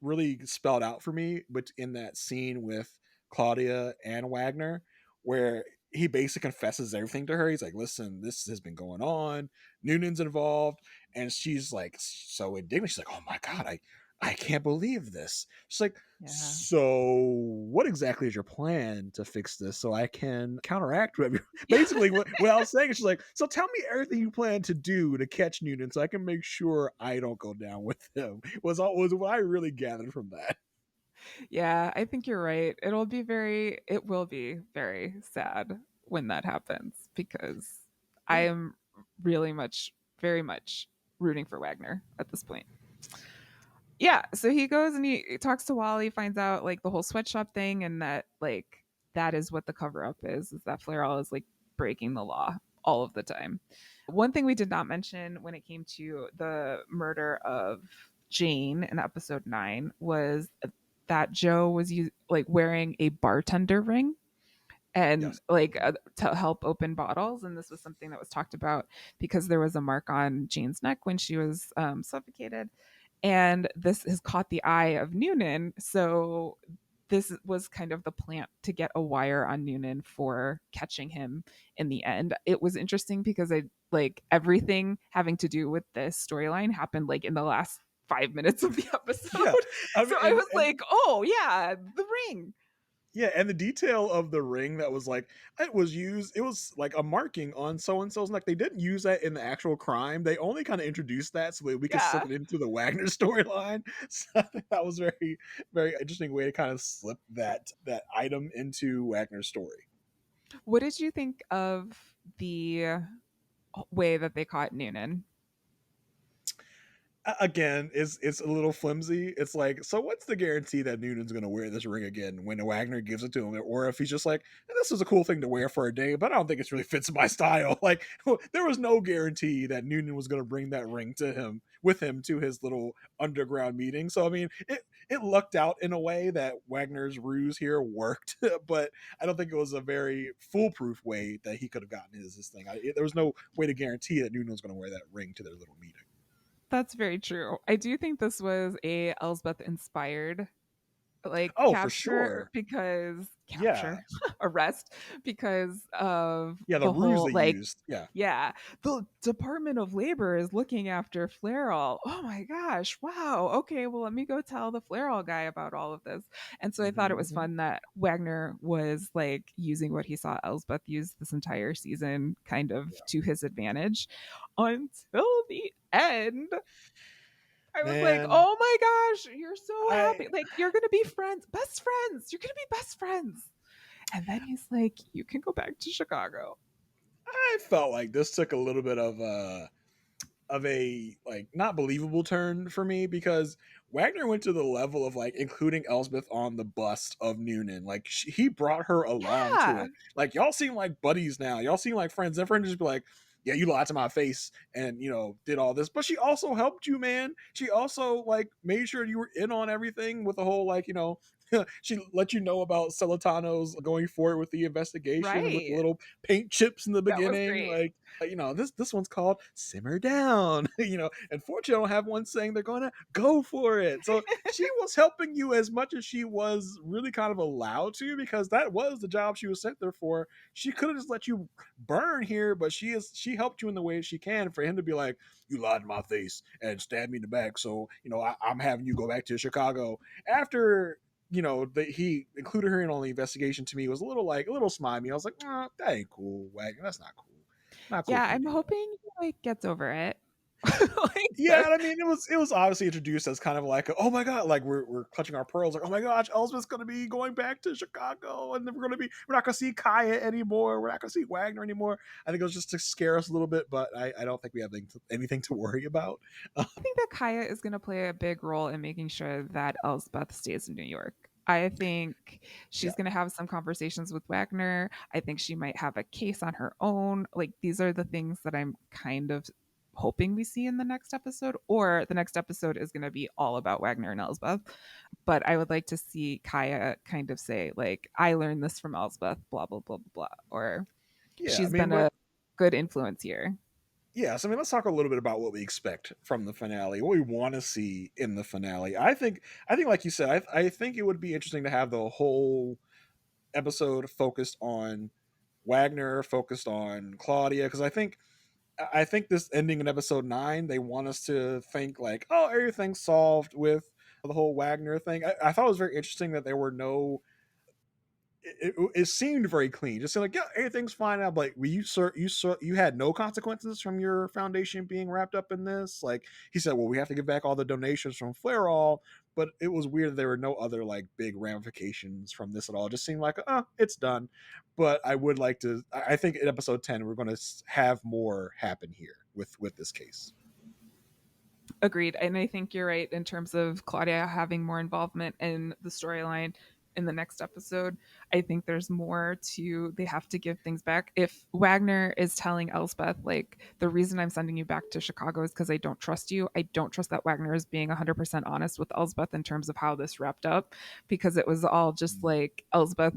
really spelled out for me, but in that scene with Claudia and Wagner, where he basically confesses everything to her. He's like, "Listen, this has been going on. Noonan's involved," and she's like so indignant. She's like, "Oh my god, I can't believe this." She's like, yeah. so what exactly is your plan to fix this so I can counteract what basically what I was saying is she's like, so tell me everything you plan to do to catch Newton so I can make sure I don't go down with him. Was what I really gathered from that. Yeah, I think you're right. It will be very sad when that happens, because I Yeah. am really very much rooting for Wagner at this point. Yeah, so he goes and he talks to Wally, finds out like the whole sweatshop thing, and that like that is what the cover up is that Flairall is like breaking the law all of the time. One thing we did not mention when it came to the murder of Jane in episode 9 was that Joe was like wearing a bartender ring, and Yes. like to help open bottles, and this was something that was talked about because there was a mark on Jane's neck when she was suffocated, and this has caught the eye of Noonan. So this was kind of the plant to get a wire on Noonan for catching him in the end. It was interesting because I like everything having to do with this storyline happened like in the last 5 minutes of the Yeah, episode. I So mean, I was and like, oh yeah, the ring. yeah, and the detail of the ring that was like it was used, it was like a marking on so and so's neck. They didn't use that in the actual crime. They only kind of introduced that so that we could slip Yeah. it into the Wagner storyline. So I think that was very interesting way to kind of slip that item into Wagner's story. What did you think of the way that they caught Noonan? Again, it's a little flimsy. It's like, so what's the guarantee that Noonan's going to wear this ring again when Wagner gives it to him, or if he's just like, this is a cool thing to wear for a day, but I don't think it really fits my style. Like, there was no guarantee that Noonan was going to bring that ring to him with him to his little underground meeting. So I mean, it lucked out in a way that Wagner's ruse here worked, but I don't think it was a very foolproof way that he could have gotten his thing. There was no way to guarantee that Noonan was going to wear that ring to their little meeting. That's very true. I do think this was a Elsbeth inspired like Oh, for capture sure. because Yeah. capture arrest because of Yeah, the the ruse whole they like used. Yeah. yeah, the Department of Labor is looking after Flareall. Oh my gosh, wow. Okay, well let me go tell the Flareall guy about all of this. And so I thought it was Mhm. fun that Wagner was like using what he saw Elsbeth use this entire season kind of to his advantage until the end. I was like, Man, "Oh my gosh, you're so I happy. Like you're going to be friends, best friends. You're going to be best friends." And then he's like, "You can go back to Chicago." I felt like this took a little bit of a like not believable turn for me because Wagner went to the level of like including Elsbeth on the bust of Noonan. Like he brought her along to Yeah, it. Like y'all seem like buddies now. Y'all seem like friends. And friend just be like, yeah, you lied to my face and did all this. But she also helped you, man. She also like made sure you were in on everything with the whole like, she let you know about Celentano's going forward with the investigation with the right. little paint chips in the That was beginning. great. Like this one's called simmer down. And fortunately I don't have one saying they're gonna go for it. So she was helping you as much as she was really kind of allowed to, because that was the job she was sent there for. She could have just let you burn here, but she helped you in the way she can. For him to be like, you lied to my face and stabbed me in the back, so I'm having you go back to Chicago after that he included her in on the investigation, to me was a little slimy. I was like, that ain't cool, Wagner. That's not cool. Not cool Yeah, for you I'm to do that. hoping he like gets over it. Like Yeah, there and I mean, it was obviously introduced as kind of like, oh my god, like we're clutching our pearls, like, oh my gosh, Elsbeth's gonna be going back to Chicago, and then we're not gonna see Kaya anymore, we're not gonna see Wagner anymore. I think it was just to scare us a little bit, but I don't think we have anything to worry about. I think that Kaya is going to play a big role in making sure that Elsbeth stays in New York. I think Yeah, she's going to have some conversations with Wagner. I think she might have a case on her own. Like, these are the things that I'm kind of hoping we see in the next episode, or the next episode is going to be all about Wagner and Elsbeth. But I would like to see Kaya kind of say, like, I learned this from Elsbeth, blah, blah, blah, blah, blah. Or yeah. I she's mean, been but a good influence here. yes, I mean, let's talk a little bit about what we expect from the finale, what we want to see in the finale. I think, like you said, I think it would be interesting to have the whole episode focused on Wagner, focused on Claudia, because I think this ending in episode 9, they want us to think like, oh, everything's solved with the whole Wagner thing. I thought it was very interesting that there were no it seemed very clean. Just like, yeah, everything's fine now. But you, sir, you had no consequences from your foundation being wrapped up in this. Like he said, well, we have to give back all the donations from Flareall, but it was weird that there were no other like big ramifications from this at all. It just seemed like, it's done. But I would like to. I think in episode 10 we're going to have more happen here with this case. Agreed. And I think you're right in terms of Claudia having more involvement in the storyline in the next episode. I think there's more to, they have to give things back. If Wagner is telling Elsbeth, like, the reason I'm sending you back to Chicago is because I don't trust you, I don't trust that Wagner is being 100% honest with Elsbeth in terms of how this wrapped up, because it was all just like Elsbeth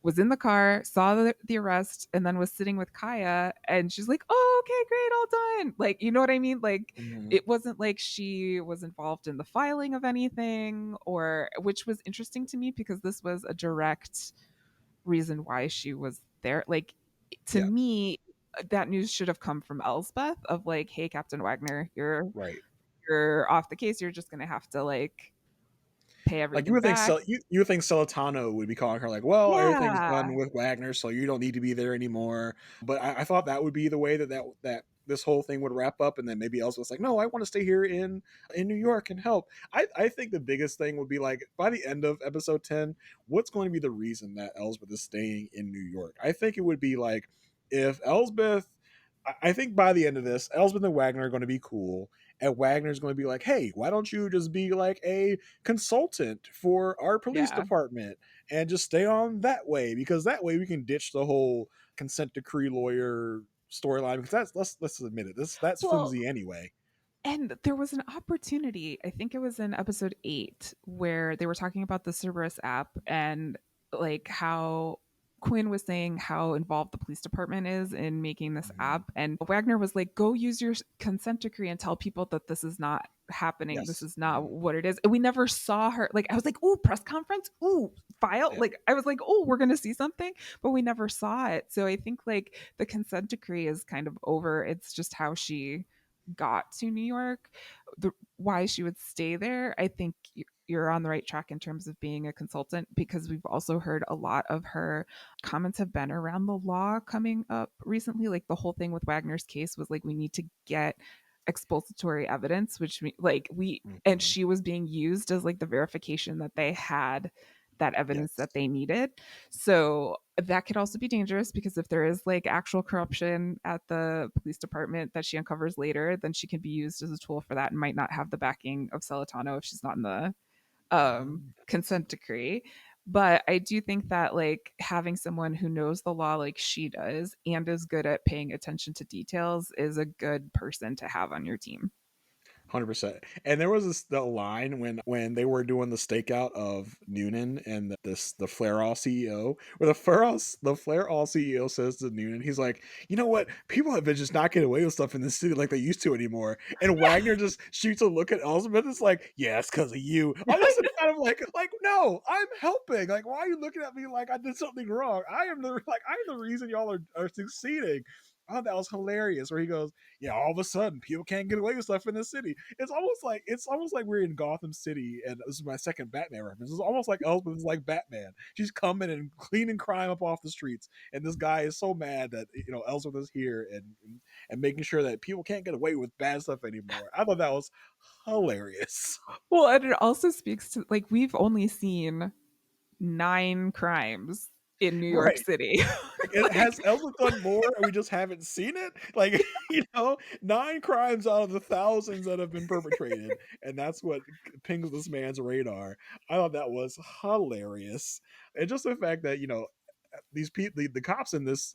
was in the car, saw the arrest, and then was sitting with Kaya, and she's like, "Oh, okay, great, all done." Like, you know what I mean? Like, Mhm. it wasn't like she was involved in the filing of anything, or which was interesting to me because this was a direct reason why she was there. Like, to Yeah, me, that news should have come from Elsbeth of like, "Hey, Captain Wagner, you're right. you're off the case, you're just gonna have to like pay Like you everything would think back. you would think Celentano would be calling her like, well, everything's Yeah. done with Wagner, so you don't need to be there anymore. But I thought that would be the way that this whole thing would wrap up, and then maybe Elsbeth's like, no, I want to stay here in New York and help. I think the biggest thing would be like by the end of episode 10, what's going to be the reason that Elsbeth is staying in New York? I think it would be like if Elsbeth. I think by the end of this, Elsbeth and Wagner are going to be cool, and Wagner's going to be like, "Hey, why don't you just be like a consultant for our police Yeah. department and just stay on that way, because that way we can ditch the whole consent decree lawyer storyline, because let's admit it, that's Well, flimsy anyway." and there was an opportunity, I think it was in episode 8, where they were talking about the Cerberus app and like how Quinn was saying how involved the police department is in making this Mhm. app. And Wagner was like, go use your consent decree and tell people that this is not happening. This Yes. is not Mhm. what it is. And we never saw her. Like, I was like, oh, press conference. Ooh, file. Yeah. Like, I was like, oh, we're going to see something. But we never saw it. So I think like the consent decree is kind of over. It's just how she got to New York, why she would stay there. I think you're on the right track in terms of being a consultant, because we've also heard a lot of her comments have been around the law coming up recently. Like the whole thing with Wagner's case was like, we need to get expulsory evidence, which like we, and Mhm. she was being used as like the verification that they had that evidence Yes. that they needed. So that could also be dangerous, because if there is like actual corruption at the police department that she uncovers later, then she can be used as a tool for that and might not have the backing of Celentano if she's not in the Yes. consent decree. But I do think that like having someone who knows the law like she does and is good at paying attention to details is a good person to have on your team. 100%. And there was the line when they were doing the stakeout of Noonan and the Flare All CEO, where the Flare All CEO says to Noonan, he's like, you know what? People have been just not getting away with stuff in this city like they used to anymore. And Wagner just shoots a look at Elizabeth. It's like, yeah, it's because of you. Almost in kind of like, no, I'm helping. Like, why are you looking at me like I did something wrong? I'm the reason y'all are succeeding. I thought that was hilarious. Where he goes, yeah, all of a sudden people can't get away with stuff in the city. It's almost like we're in Gotham City, and this is my second Batman reference. It's almost like Elspeth is like Batman. She's coming and cleaning crime up off the streets, and this guy is so mad that Elspeth is here and making sure that people can't get away with bad stuff anymore. I thought that was hilarious. Well, and it also speaks to like we've only seen 9 crimes in New York Right. City. Like, it Like, has Elspeth done more and we just haven't seen it? Like, 9 crimes out of the thousands that have been perpetrated, and that's what pings this man's radar. I thought that was hilarious. And just the fact that, these people, the cops in this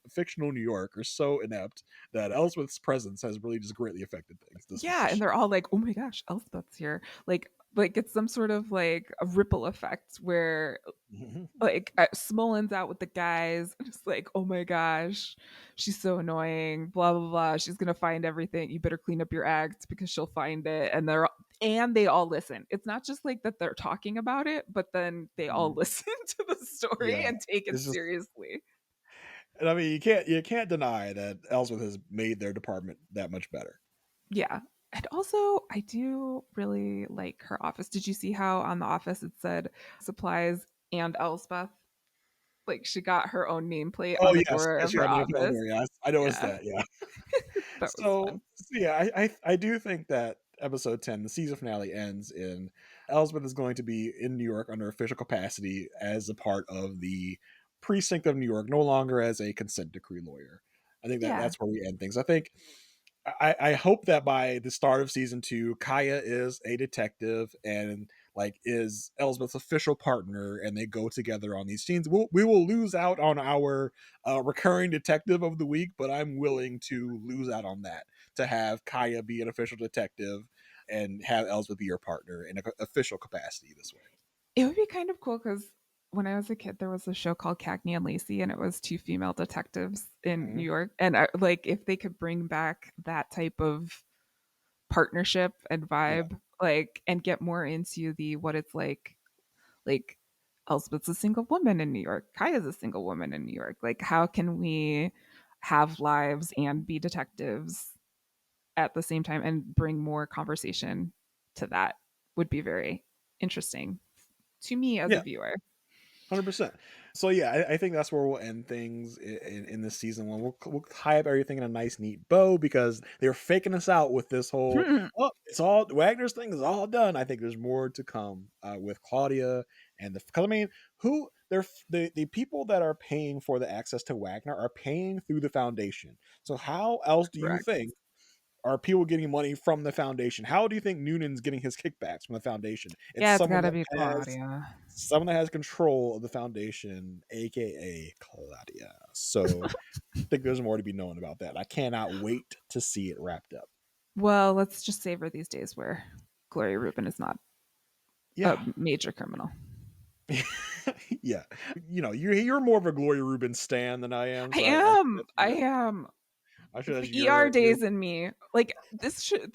fictional New York are so inept that Elspeth's presence has really just greatly affected things this yeah, and much. they're all like, "Oh my gosh, Elspeth's here." Like it's some sort of like a ripple effect where Mhm. like Smollen's out with the guys, and it's like, "Oh my gosh, she's so annoying." Blah blah blah. She's gonna find everything. You better clean up your act because she'll find it. And they all listen. It's not just like that they're talking about it, but then they all Mhm. listen to the story Yeah. and take it It's just seriously. and I mean, you can't deny that Elspeth has made their department that much better. Yeah. And also, I do really like her office. Did you see how on the office it said supplies and Elspeth? Like she got her own nameplate Oh, on the yes. door Yes, of you her had to put on office. there, yes. I noticed Yeah, that, yeah. that was So fun. yeah, I do think that episode 10, the season finale, ends in Elsbeth is going to be in New York under official capacity as a part of the precinct of New York, no longer as a consent decree lawyer. I think that Yeah. that's where we end things. I hope that by the start of season 2, Kaya is a detective and like is Elsbeth's official partner, and they go together on these scenes. We will lose out on our recurring detective of the week, but I'm willing to lose out on that to have Kaya be an official detective and have Elsbeth be your partner in an official capacity this way. It would be kind of cool because when I was a kid, there was a show called Cagney and Lacey, and it was 2 female detectives in New Mhm. York. And like, if they could bring back that type of partnership and Yeah. vibe, like, and get more into the what it's like Elspeth's a single woman in New York, Kaya's a single woman in New York. Like, how can we have lives and be detectives at the same time and bring more conversation to that would be very interesting to me as a Yeah, viewer. 100%. So yeah, I think that's where we'll end things in this season one. We'll tie up everything in a nice, neat bow because they're faking us out with this whole oh, it's all Wagner's thing is all done. I think there's more to come with Claudia and the because I mean, who they're the people that are paying for the access to Wagner are paying through the foundation. So how else do you Correct. think are people getting money from the foundation? How do you think Noonan's getting his kickbacks from the foundation? It's Yeah, it's someone gotta that be has Claudia. control of the foundation, aka Claudia. So I think there's more to be known about that. I cannot wait to see it wrapped up. Well, let's just savor these days where Gloria Rubin is not a Yeah. major criminal. Yeah. You're more of a Gloria Rubin stan than I am, I so I should am. that's I your am. I should It's that's the ER your days in me. Like the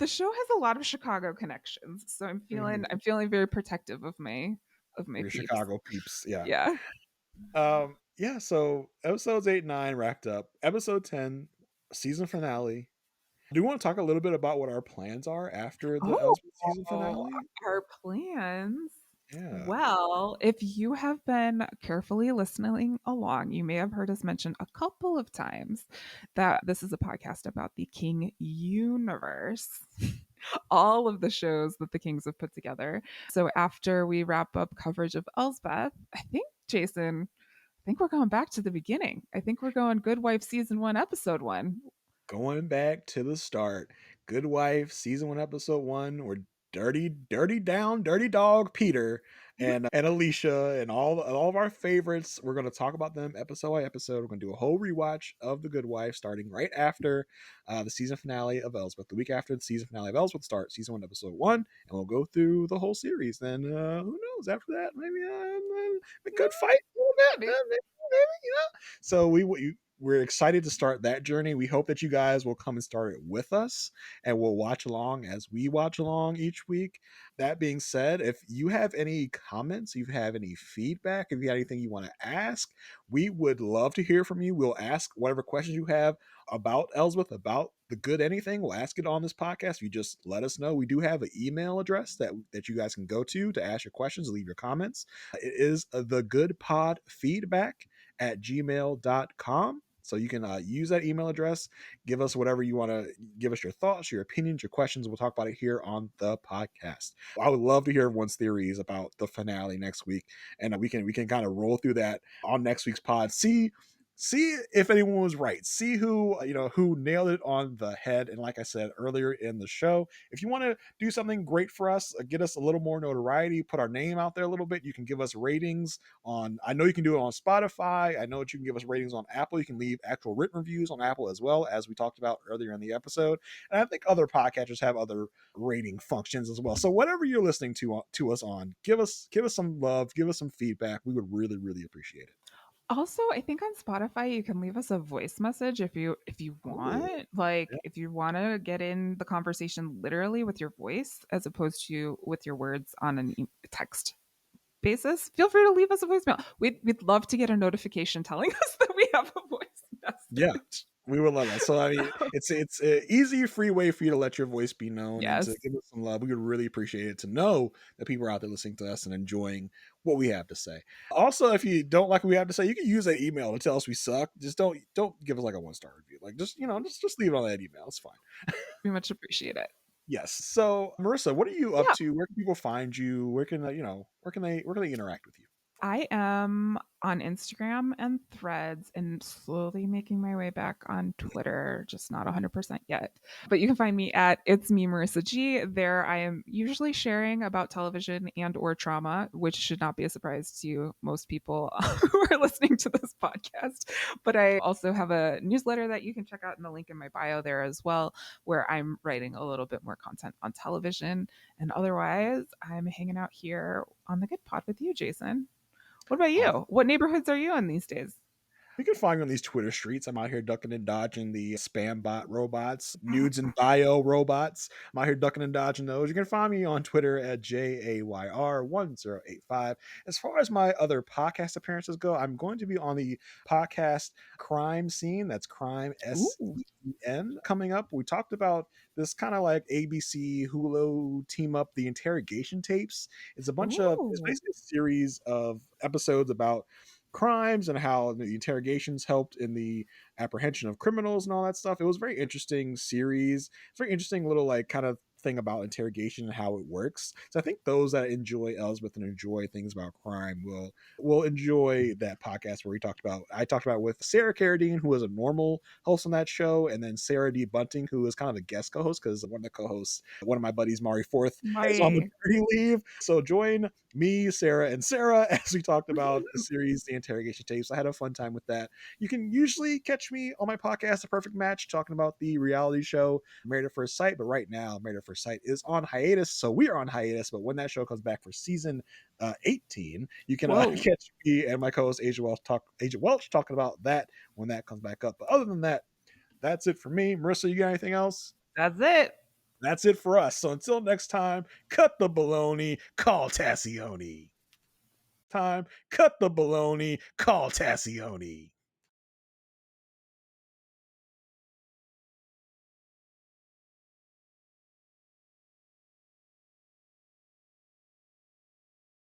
show has a lot of Chicago connections, so mhm, I'm feeling very protective of my your peeps. Chicago peeps. Yeah. Yeah. Yeah, so episodes 8 and 9 wrapped up. Episode 10, season finale. Do you want to talk a little bit about what our plans are after the Oh, Elsbeth season finale? our plans. Yeah. Well, if you have been carefully listening along, you may have heard us mention a couple of times that this is a podcast about the King universe. All of the shows that the Kings have put together. So after we wrap up coverage of Elsbeth, I think, Jason, I think we're going back to the beginning. I think we're going Good Wife season 1, episode 1. Going back to the start. Good Wife, season 1, episode 1, where dirty dog Peter and Alicia and all of our favorites. We're gonna talk about them episode by episode. We're gonna do a whole rewatch of The Good Wife, starting right after the season finale of Elsbeth. The week after the season finale of Elsbeth starts, season 1, episode 1, and we'll go through the whole series. Then who knows? After that, maybe we could fight a little bit. Maybe. Maybe. So we're excited to start that journey. We hope that you guys will come and start it with us and we'll watch along as we watch along each week. That being said, if you have any comments, if you have any feedback, if you have anything you want to ask, we would love to hear from you. We'll ask whatever questions you have about Elsbeth, about the good anything. We'll ask it on this podcast. You just let us know. We do have an email address that you guys can go to ask your questions, leave your comments. It is thegoodpodfeedback@gmail.com. So you can use that email address, give us whatever you want to give us, your thoughts, your opinions, your questions. We'll talk about it here on the podcast. I would love to hear everyone's theories about the finale next week, and we can kind of roll through that on next week's pod. See if anyone was right. See who nailed it on the head. And like I said earlier in the show, if you want to do something great for us, get us a little more notoriety, put our name out there a little bit, you can give us ratings on. I know you can do it on Spotify. I know that you can give us ratings on Apple. You can leave actual written reviews on Apple as well, as we talked about earlier in the episode. And I think other podcasters have other rating functions as well. So whatever you're listening to us on, give us some love, give us some feedback. We would really really appreciate it. Also, I think on Spotify you can leave us a voice message if you Ooh, want. Like yeah. if you want to get in the conversation literally with your voice as opposed to with your words on text basis, feel free to leave us a voicemail. We'd love to get a notification telling us that we have a voice Yeah, message. we would love that. So I mean, it's an easy, free way for you to let your voice be known and to Yes. give us some love. We would really appreciate it to know that people are out there listening to us and enjoying what we have to say. Also, if you don't like what we have to say, you can use that email to tell us we suck. Just don't give us like a 1-star review. Like just leave it on that email. It's fine. We much appreciate it. Yes. So Marissa, what are you up Yeah. to? Where can people find you? Where can where can they interact with you? I am on Instagram and Threads and slowly making my way back on Twitter, just not 100% yet. But you can find me at It's Me Marissa G. There I am usually sharing about television and or trauma, which should not be a surprise to most people who are listening to this podcast. But I also have a newsletter that you can check out in the link in my bio there as well, where I'm writing a little bit more content on television. And otherwise, I'm hanging out here on the Good Pod with you, Jason. What about Awesome. you? What neighborhoods are you in these days? You can find me on these Twitter streets. I'm out here ducking and dodging the spam bot robots, nudes and bio robots. I'm out here ducking and dodging those. You can find me on Twitter at JAYR1085. As far as my other podcast appearances go, I'm going to be on the podcast Crime Scene. That's Crime Ooh. SCEN coming up. We talked about this kind of like ABC Hulu team up, the interrogation tapes. It's Ooh. basically a series of episodes about crimes and how the interrogations helped in the apprehension of criminals and all that stuff. It was a very interesting series. It's a very interesting little like kind of thing about interrogation and how it works. So I think those that enjoy Elsbeth and enjoy things about crime will enjoy that podcast where I talked about with Sarah Carradine, who was a normal host on that show, and then Sarah D. Bunting, who was kind of a guest co-host because one of the co-hosts, one of my buddies, Mari Forth, is on My maternity leave. So join me, Sarah, and Sarah as we talked about the series, The Interrogation Tapes. I had a fun time with that. You can usually catch me on my podcast, A Perfect Match, talking about the reality show Married at First Sight. But right now, Married at First Sight is on hiatus. So we are on hiatus. But when that show comes back for season 18, you can whoa. catch me and my co host, Agent Welch, talking about that when that comes back up. But other than that, that's it for me. Marissa, you got anything else? That's it. That's it for us. So until next time, cut the baloney, call Tassioni. Cut the baloney, call Tassioni.